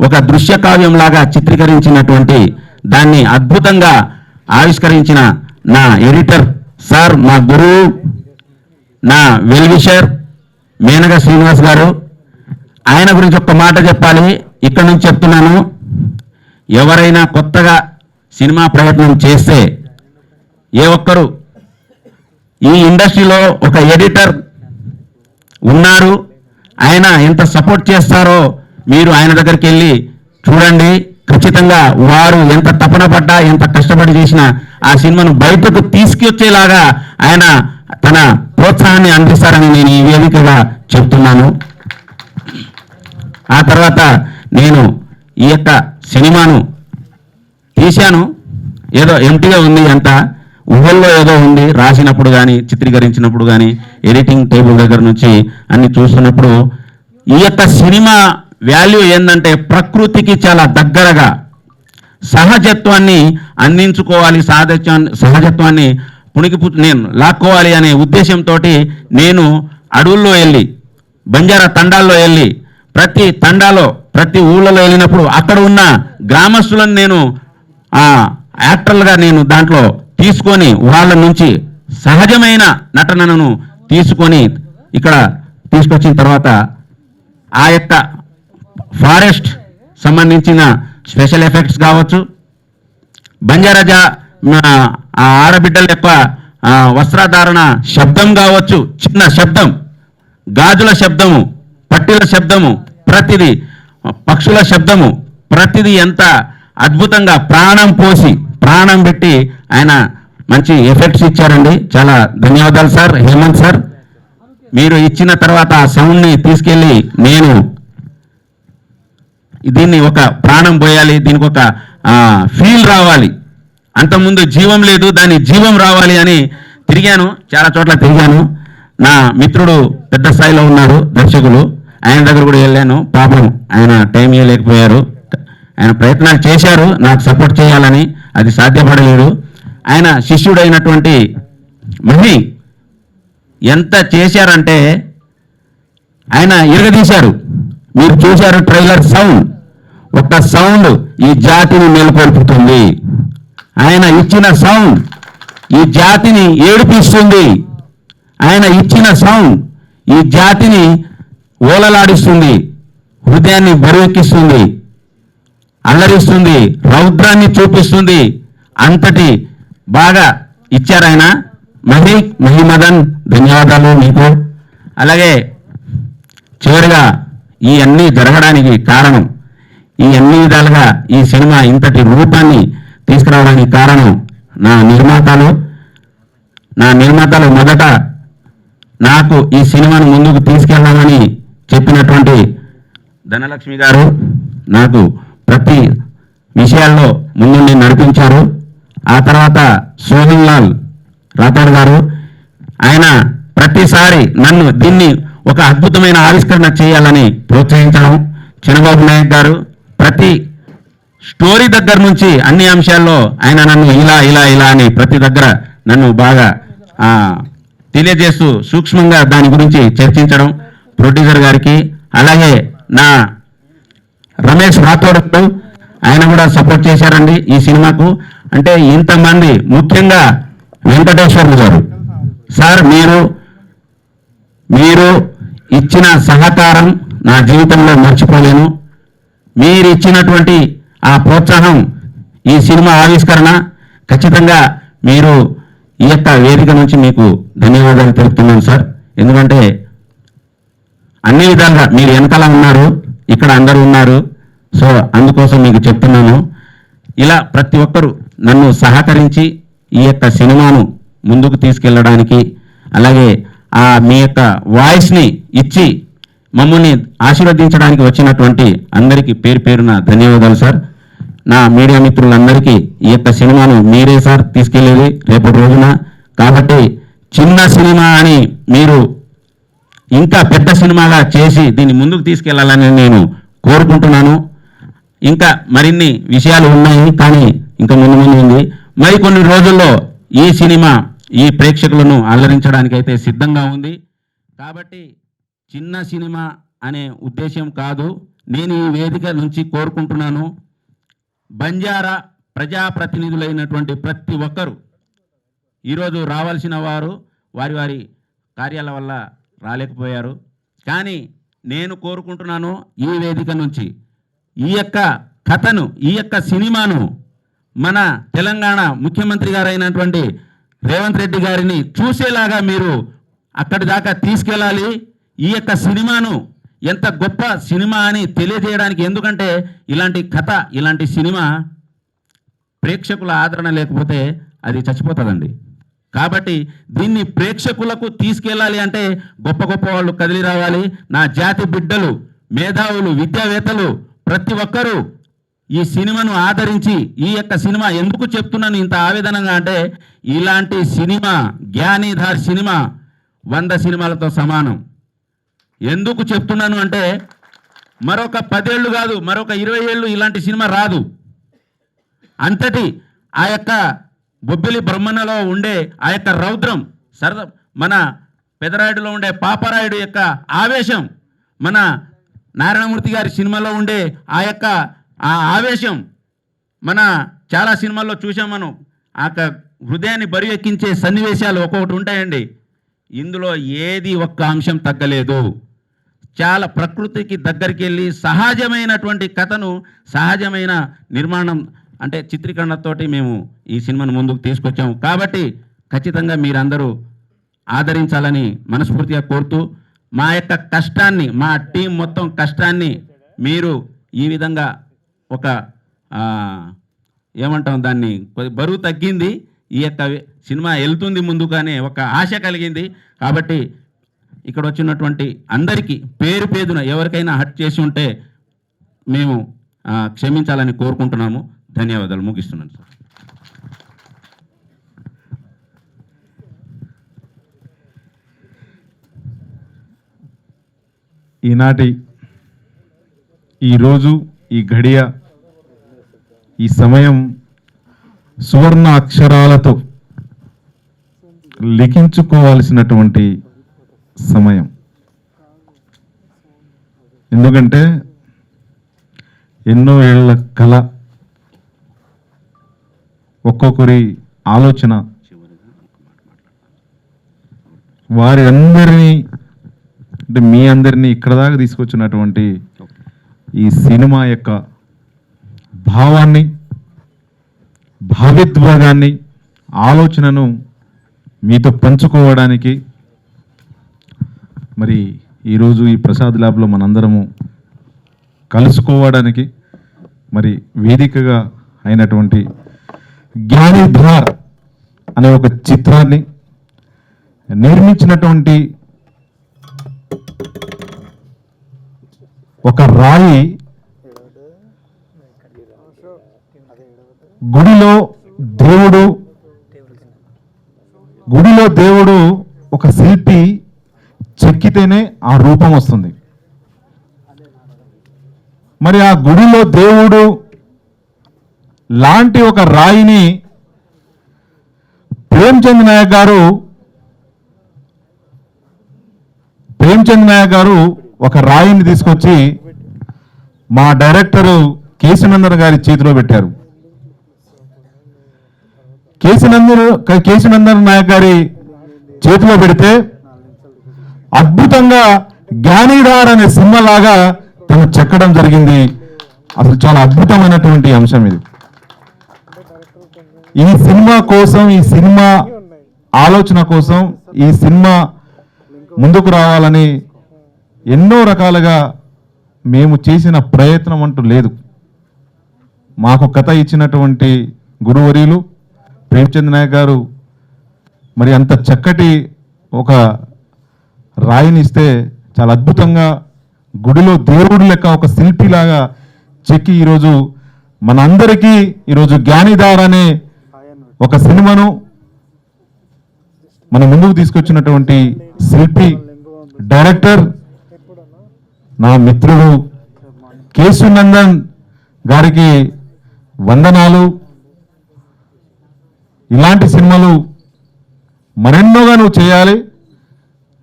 ఒక దృశ్య కావ్యం లాగా చిత్రీకరించినటువంటి దాన్ని అద్భుతంగా ఆవిష్కరించిన నా ఎడిటర్ సార్, మా గురువు, నా వెల్విషర్ మేనగా శ్రీనివాస్ గారు. ఆయన గురించి ఒక్క మాట చెప్పాలి, ఇక్కడ నుంచి చెప్తున్నాను. ఎవరైనా కొత్తగా సినిమా ప్రయత్నం చేస్తే, ఏ ఒక్కరు ఈ ఇండస్ట్రీలో ఒక ఎడిటర్ ఉన్నారు, ఆయన ఎంత సపోర్ట్ చేస్తారో మీరు ఆయన దగ్గరికి వెళ్ళి చూడండి. ఖచ్చితంగా వారు ఎంత తపన పడ్డా, ఎంత కష్టపడి చేసినా ఆ సినిమాను బయటకు తీసుకొచ్చేలాగా ఆయన తన ప్రోత్సాహాన్ని అందిస్తారని నేను ఈ వేదికగా చెప్తున్నాను. ఆ తర్వాత నేను ఈ యొక్క సినిమాను తీశాను, ఏదో ఎంటీగా ఉంది, అంతా ఊహల్లో ఏదో ఉంది. రాసినప్పుడు కానీ, చిత్రీకరించినప్పుడు కానీ, ఎడిటింగ్ టేబుల్ దగ్గర నుంచి అన్ని చూస్తున్నప్పుడు ఈ యొక్క సినిమా వాల్యూ ఏంటంటే ప్రకృతికి చాలా దగ్గరగా సహజత్వాన్ని అందించుకోవాలి, సహజత్వాన్ని నేను లాక్కోవాలి అనే ఉద్దేశంతో నేను అడవుల్లో వెళ్ళి, బంజారా తండాల్లో వెళ్ళి, ప్రతి తండాలో, ప్రతి ఊళ్ళలో వెళ్ళినప్పుడు అక్కడ ఉన్న గ్రామస్తులను నేను యాక్టర్లుగా నేను దాంట్లో తీసుకొని వాళ్ళ నుంచి సహజమైన నటనను తీసుకొని ఇక్కడ తీసుకొచ్చిన తర్వాత ఆ యొక్క ఫారెస్ట్ సంబంధించిన స్పెషల్ ఎఫెక్ట్స్ కావచ్చు, బంజారాజా ఆ ఆడబిడ్డల యొక్క వస్త్రధారణ శబ్దం కావచ్చు, చిన్న శబ్దం, గాజుల శబ్దము, పట్టీల శబ్దము, ప్రతిదీ పక్షుల శబ్దము, ప్రతిదీ ఎంత అద్భుతంగా ప్రాణం పోసి ప్రాణం పెట్టి ఆయన మంచి ఎఫెక్ట్స్ ఇచ్చారండి. చాలా ధన్యవాదాలు సార్, హేమంత్ సార్. మీరు ఇచ్చిన తర్వాత ఆ సౌండ్ని తీసుకెళ్ళి నేను దీన్ని ఒక ప్రాణం పోయాలి, దీనికి ఒక ఫీల్ రావాలి, అంతకుముందు జీవం లేదు దాని జీవం రావాలి అని తిరిగాను, చాలా చోట్ల తిరిగాను. నా మిత్రుడు పెద్ద స్థాయిలో ఉన్నారు దర్శకులు, ఆయన దగ్గర కూడా వెళ్ళాను. పాపం ఆయన టైం ఇవ్వలేకపోయారు, ఆయన ప్రయత్నాలు చేశారు నాకు సపోర్ట్ చేయాలని, అది సాధ్యపడలేదు. ఆయన శిష్యుడైనటువంటి మహి ఎంత చేశారంటే ఆయన ఇరగదీశారు. మీరు చూశారు ట్రైలర్ సౌండ్, ఒక్క సౌండ్ ఈ జాతిని నెలకొల్పుతుంది. ఆయన ఇచ్చిన సౌండ్ ఈ జాతిని ఏడిపిస్తుంది. ఆయన ఇచ్చిన సౌండ్ ఈ జాతిని ఓలలాడిస్తుంది, హృదయాన్ని బరువెక్కిస్తుంది, అల్లరిస్తుంది, రౌద్రాన్ని చూపిస్తుంది. అంతటి బాగా ఇచ్చారు ఆయన. మహిమదన్ ధన్యవాదాలు మీకు. అలాగే చివరిగా ఈ అన్నీ జరగడానికి కారణం, ఈ అన్ని విధాలుగా ఈ సినిమా ఇంతటి రూపాన్ని తీసుకురావడానికి కారణం నా నిర్మాతలు మొదట నాకు ఈ సినిమాను ముందుకు తీసుకెళ్దామని చెప్పినటువంటి ధనలక్ష్మి గారు నాకు ప్రతి విషయాల్లో ముందుండి నడిపించారు. ఆ తర్వాత సోహన్ లాల్ రాథోడ్ గారు, ఆయన ప్రతిసారి నన్ను దీన్ని ఒక అద్భుతమైన ఆవిష్కరణ చేయాలని ప్రోత్సహించడం. చంద్రబాబు నాయుడు గారు ప్రతి స్టోరీ దగ్గర నుంచి అన్ని అంశాల్లో ఆయన నన్ను ఇలా ఇలా ఇలా అని ప్రతి దగ్గర నన్ను బాగా తెలియజేస్తూ సూక్ష్మంగా దాని గురించి చర్చించడం. ప్రొడ్యూసర్ గారికి, అలాగే నా రమేష్ రాథోడ్ ఆయన కూడా సపోర్ట్ చేశారండి ఈ సినిమాకు. అంటే ఇంతమంది, ముఖ్యంగా వెంకటేశ్వర్లు గారు సార్, మీరు ఇచ్చిన సహకారం నా జీవితంలో మర్చిపోలేను. మీరు ఇచ్చినటువంటి ఆ ప్రోత్సాహం, ఈ సినిమా ఆవిష్కరణ ఖచ్చితంగా మీరు ఈ యొక్క వేదిక నుంచి మీకు ధన్యవాదాలు తెలుపుతున్నాను సార్. ఎందుకంటే అన్ని విధాలుగా మీరు వెనకాల ఉన్నారు, ఇక్కడ అందరూ ఉన్నారు. సో అందుకోసం మీకు చెప్తున్నాను, ఇలా ప్రతి ఒక్కరూ నన్ను సహకరించి ఈ యొక్క సినిమాను ముందుకు తీసుకెళ్ళడానికి, అలాగే మీ యొక్క వాయిస్ని ఇచ్చి మమ్మల్ని ఆశీర్వదించడానికి వచ్చినటువంటి అందరికీ పేరు పేరున ధన్యవాదాలు సార్. నా మీడియా మిత్రులందరికీ ఈ యొక్క సినిమాను మీరే సార్ తీసుకెళ్ళేది రేపటి రోజున. కాబట్టి చిన్న సినిమా అని మీరు ఇంకా పెద్ద సినిమాగా చేసి దీన్ని ముందుకు తీసుకెళ్లాలని నేను కోరుకుంటున్నాను. ఇంకా మరిన్ని విషయాలు ఉన్నాయి, కానీ ఇంకా ముందు ఉంది. మరికొన్ని రోజుల్లో ఈ సినిమా ఈ ప్రేక్షకులను అల్లరించడానికి అయితే సిద్ధంగా ఉంది. కాబట్టి చిన్న సినిమా అనే ఉద్దేశం కాదు, నేను ఈ వేదిక నుంచి కోరుకుంటున్నాను. బంజారా ప్రజాప్రతినిధులైనటువంటి ప్రతి ఒక్కరూ ఈరోజు రావాల్సిన వారు వారి వారి కార్యాల వల్ల రాలేకపోయారు. కానీ నేను కోరుకుంటున్నాను ఈ వేదిక నుంచి ఈ యొక్క కథను, ఈ యొక్క సినిమాను మన తెలంగాణ ముఖ్యమంత్రి గారైనటువంటి రేవంత్ రెడ్డి గారిని చూసేలాగా మీరు అక్కడి దాకా తీసుకెళ్ళాలి. ఈ యొక్క సినిమాను ఎంత గొప్ప సినిమా అని తెలియజేయడానికి. ఎందుకంటే ఇలాంటి కథ, ఇలాంటి సినిమా ప్రేక్షకుల ఆదరణ లేకపోతే అది చచ్చిపోతుందండి. కాబట్టి దీన్ని ప్రేక్షకులకు తీసుకెళ్ళాలి అంటే గొప్ప గొప్ప వాళ్ళు కదిలి రావాలి. నా జాతి బిడ్డలు, మేధావులు, విద్యావేత్తలు ప్రతి ఒక్కరూ ఈ సినిమాను ఆదరించి, ఈ యొక్క సినిమా ఎందుకు చెప్తున్నాను ఇంత ఆవేదనగా అంటే, ఇలాంటి సినిమా జ్ఞానిధార్ సినిమా 100 సినిమాలతో సమానం. ఎందుకు చెప్తున్నాను అంటే మరొక 10 ఏళ్ళు కాదు, మరొక 20 ఏళ్ళు ఇలాంటి సినిమా రాదు. అంతటి ఆ యొక్క బొబ్బిలి బ్రహ్మణలో ఉండే ఆ యొక్క రౌద్రం, మన పెదరాయుడులో ఉండే పాపరాయుడు యొక్క ఆవేశం, మన నారాయణమూర్తి గారి సినిమాలో ఉండే ఆ యొక్క ఆ ఆవేశం మన చాలా సినిమాల్లో చూసాం. మనం ఆ హృదయాన్ని బరువెక్కించే సన్నివేశాలు ఒక్కొక్కటి ఉంటాయండి. ఇందులో ఏది ఒక్క అంశం తగ్గలేదు. చాలా ప్రకృతికి దగ్గరికి వెళ్ళి సహజమైనటువంటి కథను, సహజమైన నిర్మాణం అంటే చిత్రీకరణతోటి మేము ఈ సినిమాను ముందుకు తీసుకొచ్చాము. కాబట్టి ఖచ్చితంగా మీరందరూ ఆదరించాలని మనస్ఫూర్తిగా కోరుతూ, మా యొక్క కష్టాన్ని, మా టీం మొత్తం కష్టాన్ని మీరు ఈ విధంగా ఒక ఏమంటాం దాన్ని, బరువు తగ్గింది, ఈ యొక్క సినిమా వెళ్తుంది ముందుగానే ఒక ఆశ కలిగింది. కాబట్టి ఇక్కడ వచ్చినటువంటి అందరికీ పేరు పేరున ఎవరికైనా హర్ట్ చేసి ఉంటే మేము క్షమించాలని కోరుకుంటున్నాము. ధన్యవాదాలు. ముగిస్తున్నాను సార్. ఈనాటి ఈరోజు ఈ ఘడియ ఈ సమయం సువర్ణ అక్షరాలతో లిఖించుకోవాల్సినటువంటి సమయం. ఎందుకంటే ఎన్నో ఏళ్ల కళ, ఒక్కొక్కరి ఆలోచన, వారి అందరినీ అంటే మీ అందరినీ ఇక్కడ దాకా తీసుకొచ్చినటువంటి ఈ సినిమా యొక్క భావాన్ని, భావిద్వేగాన్ని, ఆలోచనను మీతో పంచుకోవడానికి మరి ఈరోజు ఈ ప్రసాద్ ల్యాబ్లో మనందరము కలుసుకోవడానికి మరి వేదికగా అయినటువంటి జ్ఞానిధార్ అనే ఒక చిత్రాన్ని నిర్మించినటువంటి ఒక రాయి గుడిలో దేవుడు ఒక శిల్పి చెక్కితేనే ఆ రూపం వస్తుంది. మరి ఆ గుడిలో దేవుడు లాంటి ఒక రాయిని ప్రేమ్చంద్ నాయక్ గారు ఒక రాయిని తీసుకొచ్చి మా డైరెక్టరు కేశినందన్ గారి చేతిలో పెట్టారు. కేశినందన్ నాయక్ గారి చేతిలో పెడితే అద్భుతంగా జ్ఞానిధార్ అనే సినిమా లాగా తను చెక్కడం జరిగింది. అసలు చాలా అద్భుతమైనటువంటి అంశం ఇది. ఈ సినిమా కోసం, ఈ సినిమా ఆలోచన కోసం, ఈ సినిమా ముందుకు రావాలని ఎన్నో రకాలుగా మేము చేసిన ప్రయత్నం అంటూ లేదు. మాకు కథ ఇచ్చినటువంటి గురువర్యులు ప్రేమ్చంద్ నాయక్ గారు మరి అంత చక్కటి ఒక రాయిని ఇస్తే చాలా అద్భుతంగా గుడిలో దేవుడి లెక్క ఒక శిల్పిలాగా చెక్కి ఈరోజు మనందరికీ ఈరోజు జ్ఞానిధార్ అనే ఒక సినిమాను మన ముందుకు తీసుకొచ్చినటువంటి శిల్పి, డైరెక్టర్, నా మిత్రుడు కేశినందన్ గారికి వందనాలు. ఇలాంటి సినిమాలు మరెన్నోగా నువ్వు చేయాలి,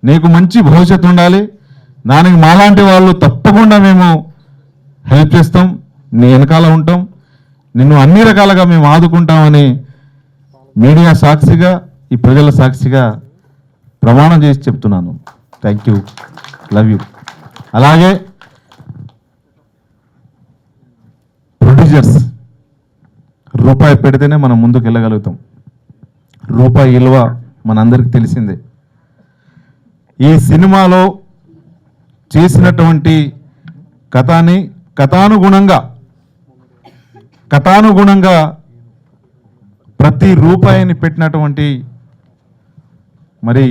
నీకు మంచి భవిష్యత్తు ఉండాలి. దానికి మాలాంటి వాళ్ళు తప్పకుండా మేము హెల్ప్ చేస్తాం, నీ వెనకాల ఉంటాం, నిన్ను అన్ని రకాలుగా మేము ఆదుకుంటామని మీడియా సాక్షిగా, ఈ ప్రజల సాక్షిగా ప్రమాణం చేసి చెప్తున్నాను. Thank you, love you. అలాగే ప్రొడ్యూసర్స్, రూపాయి పెడితేనే మనం ముందుకు వెళ్ళగలుగుతాం. రూపాయి విలువ మనందరికీ తెలిసిందే. ఈ సినిమాలో చేసినటువంటి కథానుగుణంగా ప్రతి రూపాయిని పెట్టినటువంటి మరి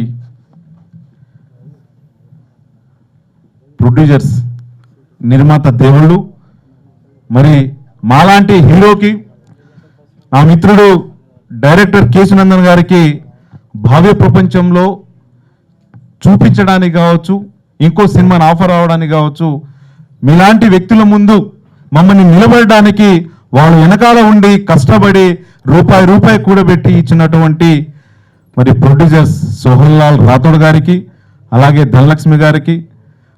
ప్రొడ్యూసర్స్, నిర్మాత దేవుళ్ళు, మరి మాలాంటి హీరోకి నా మిత్రుడు డైరెక్టర్ కేశినందన్ గారికి భావ్య ప్రపంచంలో చూపించడానికి కావచ్చు, ఇంకో సినిమాని ఆఫర్ అవ్వడానికి కావచ్చు, మీలాంటి వ్యక్తుల ముందు మమ్మల్ని నిలబడడానికి వాళ్ళు వెనకాల ఉండి కష్టపడి రూపాయి కూడబెట్టి ఇచ్చినటువంటి మరి ప్రొడ్యూసర్స్ సోహన్ లాల్ రాథోడ్ గారికి, అలాగే ధనలక్ష్మి గారికి,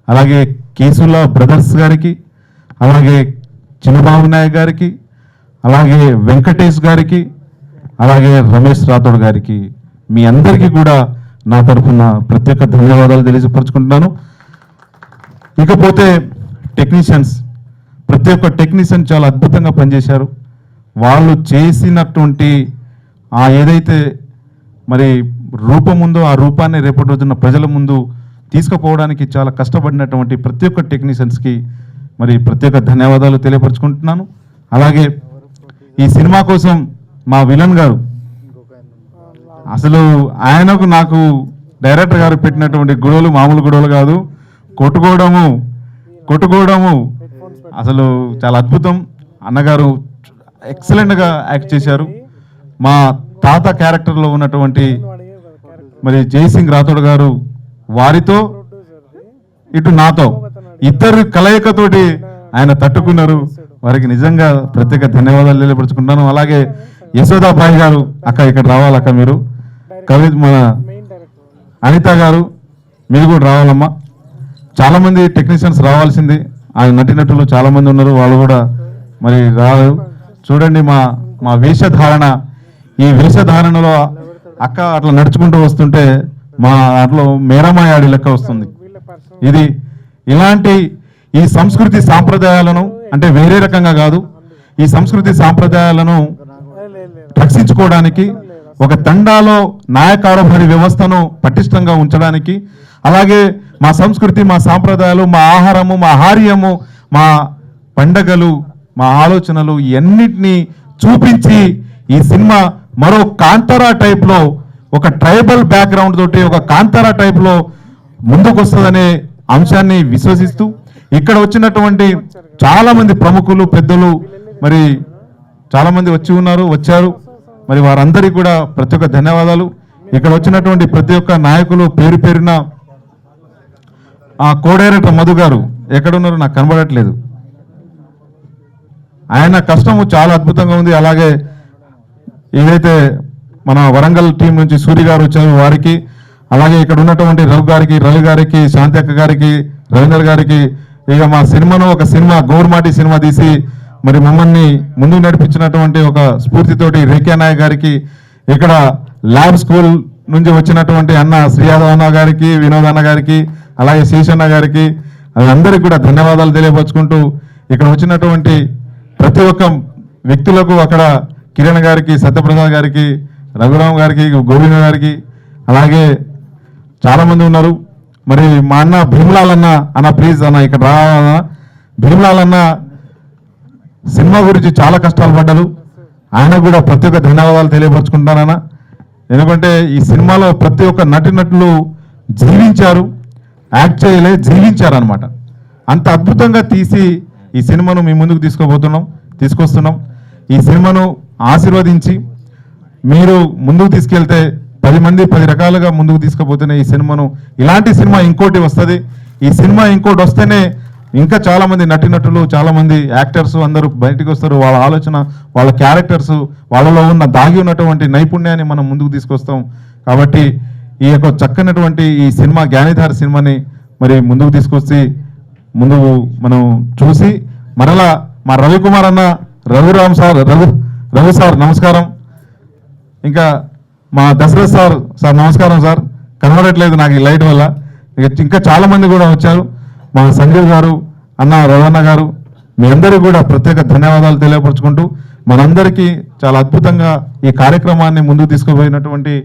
అలాగే కేసులా బ్రదర్స్ గారికి, అలాగే చిన్నబాబు నాయక్ గారికి, అలాగే వెంకటేష్ గారికి, అలాగే రమేష్ రాథోడ్ గారికి, మీ అందరికీ కూడా నా తరఫున ప్రత్యేక ధన్యవాదాలు తెలియపరుచుకుంటున్నాను. ఇకపోతే టెక్నీషియన్స్, ప్రతి ఒక్క టెక్నీషియన్ చాలా అద్భుతంగా పనిచేశారు. వాళ్ళు చేసినటువంటి ఏదైతే మరి రూపం ఉందో ఆ రూపాన్ని రేపటి రోజున ప్రజల ముందు తీసుకుపోవడానికి చాలా కష్టపడినటువంటి ప్రతి ఒక్క టెక్నీషియన్స్కి మరి ప్రత్యేక ధన్యవాదాలు తెలియపరుచుకుంటున్నాను. అలాగే ఈ సినిమా కోసం మా విలన్ గారు, అసలు ఆయనకు నాకు డైరెక్టర్ గారు పెట్టినటువంటి గొడవలు మామూలు గొడవలు కాదు, కొట్టుకోవడము అసలు చాలా అద్భుతం. అన్నగారు ఎక్సలెంట్గా యాక్ట్ చేశారు. మా తాత క్యారెక్టర్లో ఉన్నటువంటి మరి జయసింగ్ రాథోడ్ గారు, వారితో ఇటు నాతో ఇద్దరు కలయికతోటి ఆయన తట్టుకున్నారు. వారికి నిజంగా ప్రత్యేక ధన్యవాదాలు తెలియపరుచుకుంటాను. అలాగే యశోదాబాయి గారు, అక్క ఇక్కడ రావాలక్క, మీరు మన అనిత గారు మీరు కూడా రావాలమ్మా. చాలామంది టెక్నీషియన్స్ రావాల్సింది, ఆయన నటినటులు చాలామంది ఉన్నారు, వాళ్ళు కూడా మరి రారు. చూడండి మా వేషధారణ, ఈ వేషధారణలో అక్క అట్లా నడుచుకుంటూ వస్తుంటే మా దాంట్లో మేరమాయాడి లెక్క వస్తుంది. ఇలాంటి ఈ సంస్కృతి సాంప్రదాయాలను, అంటే వేరే రకంగా కాదు, ఈ సంస్కృతి సాంప్రదాయాలను రక్షించుకోవడానికి, ఒక తండాలో న్యాయకారభారి వ్యవస్థను పటిష్టంగా ఉంచడానికి, అలాగే మా సంస్కృతి, మా సాంప్రదాయాలు, మా ఆహారము, మా ఆహార్యము, మా పండగలు, మా ఆలోచనలు ఇవన్నిటినీ చూపించి ఈ సినిమా మరో కాంతారా టైప్లో, ఒక ట్రైబల్ బ్యాక్గ్రౌండ్ తోటి ఒక కాంతారా టైప్లో ముందుకు వస్తుందనే అంశాన్ని విశ్వసిస్తూ ఇక్కడ వచ్చినటువంటి చాలామంది ప్రముఖులు, పెద్దలు మరి చాలామంది వచ్చారు. మరి వారందరికీ కూడా ప్రతి ఒక్క ధన్యవాదాలు. ఇక్కడ వచ్చినటువంటి ప్రతి ఒక్క నాయకులు పేరు పేరున, కో డైరెక్టర్ మధు గారు ఎక్కడున్నారు నాకు కనబడట్లేదు, ఆయన కష్టము చాలా అద్భుతంగా ఉంది. అలాగే ఏదైతే మన వరంగల్ టీం నుంచి సూరి గారు వచ్చారు వారికి, అలాగే ఇక్కడ ఉన్నటువంటి రవి గారికి, శాంతి అక్క గారికి, రవీందర్ గారికి, ఇక మా సినిమాను ఒక సినిమా గౌర్మాటి సినిమా తీసి మరి మమ్మల్ని ముందుకు నడిపించినటువంటి ఒక స్ఫూర్తితోటి రేఖ్యా నాయక్ గారికి, ఇక్కడ ల్యాబ్ స్కూల్ నుంచి వచ్చినటువంటి అన్న శ్రీయాదవ్ అన్న గారికి, వినోద్ అన్న గారికి, అలాగే శేషన్న గారికి, అందరికీ కూడా ధన్యవాదాలు తెలియపరుచుకుంటూ ఇక్కడ వచ్చినటువంటి ప్రతి ఒక్క వ్యక్తులకు, అక్కడ కిరణ్ గారికి, సత్యప్రసాద్ గారికి, రఘురామ్ గారికి, గోవింద గారికి, అలాగే చాలామంది ఉన్నారు. మరి మా అన్న భీమ్లాల్ అన్న ప్లీజ్ అన్న ఇక్కడ రావాలన్నా. భీమ్లాల్ అన్న సినిమా గురించి చాలా కష్టాలు పడ్డారు, ఆయన కూడా ప్రతి ఒక్క ధన్యవాదాలు తెలియపరుచుకుంటానన్న. ఎందుకంటే ఈ సినిమాలో ప్రతి ఒక్క నటులు జీవించారు, యాక్ట్ చేయలే, జీవించారు అనమాట. అంత అద్భుతంగా తీసి ఈ సినిమాను మీ ముందుకు తీసుకొస్తున్నాం. ఈ సినిమాను ఆశీర్వదించి మీరు ముందుకు తీసుకెళ్తే 10 మంది 10 రకాలుగా ముందుకు తీసుకుపోతేనే ఈ సినిమాను, ఇలాంటి సినిమా ఇంకోటి వస్తుంది. ఈ సినిమా ఇంకోటి వస్తేనే ఇంకా చాలామంది నటులు, చాలామంది యాక్టర్స్ అందరూ బయటికి వస్తారు. వాళ్ళ ఆలోచన, వాళ్ళ క్యారెక్టర్స్, వాళ్ళలో ఉన్న దాగి ఉన్నటువంటి నైపుణ్యాన్ని మనం ముందుకు తీసుకొస్తాం. కాబట్టి ఈ యొక్క చక్కనటువంటి ఈ సినిమా జ్ఞానిధార సినిమాని మరి ముందుకు తీసుకొచ్చి ముందుకు మనం చూసి మరలా మా రవికుమార్ అన్న, రఘురామ్ సార్, రఘు సార్ నమస్కారం. ఇంకా మా దశరథ్ సార్ నమస్కారం సార్, కనబడట్లేదు నాకు ఈ లైట్ వల్ల. ఇంకా చాలామంది కూడా వచ్చారు. మా సంజయ్ గారు, అన్న రవణ గారు, మీ అందరికీ కూడా ప్రత్యేక ధన్యవాదాలు తెలియపరుచుకుంటూ మనందరికీ చాలా అద్భుతంగా ఈ కార్యక్రమాన్ని ముందుకు తీసుకుపోయినటువంటి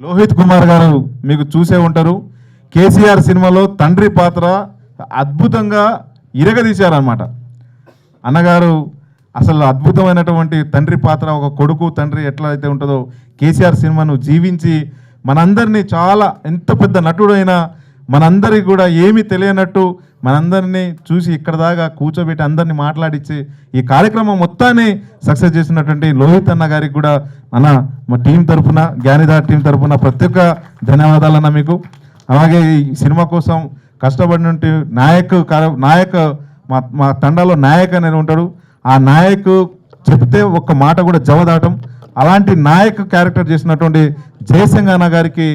లోహిత్ కుమార్ గారు మీకు చూసే ఉంటారు. కేసీఆర్ సినిమాలో తండ్రి పాత్ర అద్భుతంగా ఇరగదీశారనమాట. అన్నగారు అసలు అద్భుతమైనటువంటి తండ్రి పాత్ర, ఒక కొడుకు తండ్రి ఎట్లా అయితే ఉంటుందో కేసీఆర్ సినిమాను జీవించి మనందరినీ, చాలా ఎంత పెద్ద నటుడైనా మనందరికి కూడా ఏమీ తెలియనట్టు మనందరినీ చూసి ఇక్కడ దాకా కూర్చోబెట్టి అందరినీ మాట్లాడించి ఈ కార్యక్రమం మొత్తాన్ని సక్సెస్ చేసినటువంటి లోహిత్ అన్న గారికి కూడా అన్న మా టీం తరఫున, జ్ఞానిధార టీం తరఫున ప్రత్యేక ధన్యవాదాలు అన్న మీకు. అలాగే ఈ సినిమా కోసం కష్టపడినటువంటి నాయక్ మా తండాలో నాయక్ అనేది ఉంటాడు. ఆ నాయక్ చెప్తే ఒక్క మాట కూడా జవదాటం, అలాంటి నాయక్ క్యారెక్టర్ చేసినటువంటి జయసింగ్ అన్న గారికి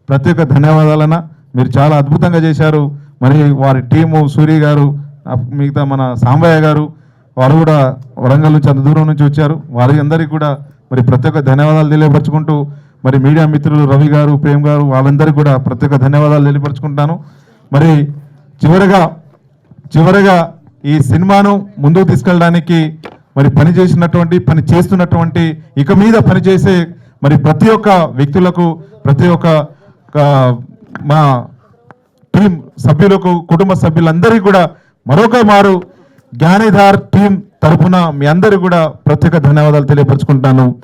ప్రత్యేక ధన్యవాదాలన్న. మీరు చాలా అద్భుతంగా చేశారు. మరి వారి టీము, సూరి గారు, మిగతా మన సాంబయ్య గారు, వారు కూడా వరంగల్ నుంచి అంత దూరం నుంచి వచ్చారు. వారి అందరికీ కూడా మరి ప్రత్యేక ధన్యవాదాలు తెలియపరచుకుంటూ మరి మీడియా మిత్రులు రవి గారు, ప్రేమ్ గారు, వాళ్ళందరికీ కూడా ప్రత్యేక ధన్యవాదాలు తెలియపరచుకుంటాను. మరి చివరగా ఈ సినిమాను ముందుకు తీసుకెళ్ళడానికి మరి పని చేస్తున్నటువంటి ఇక మీద పనిచేసే మరి ప్రతి ఒక్క వ్యక్తులకు, ప్రతి ఒక్క మా టీం సభ్యులకు, కుటుంబ సభ్యులందరికీ కూడా మరొక మారు జ్ఞానిధార్ టీం తరఫున మీ అందరికీ కూడా ప్రత్యేక ధన్యవాదాలు తెలియపరచుకుంటాను.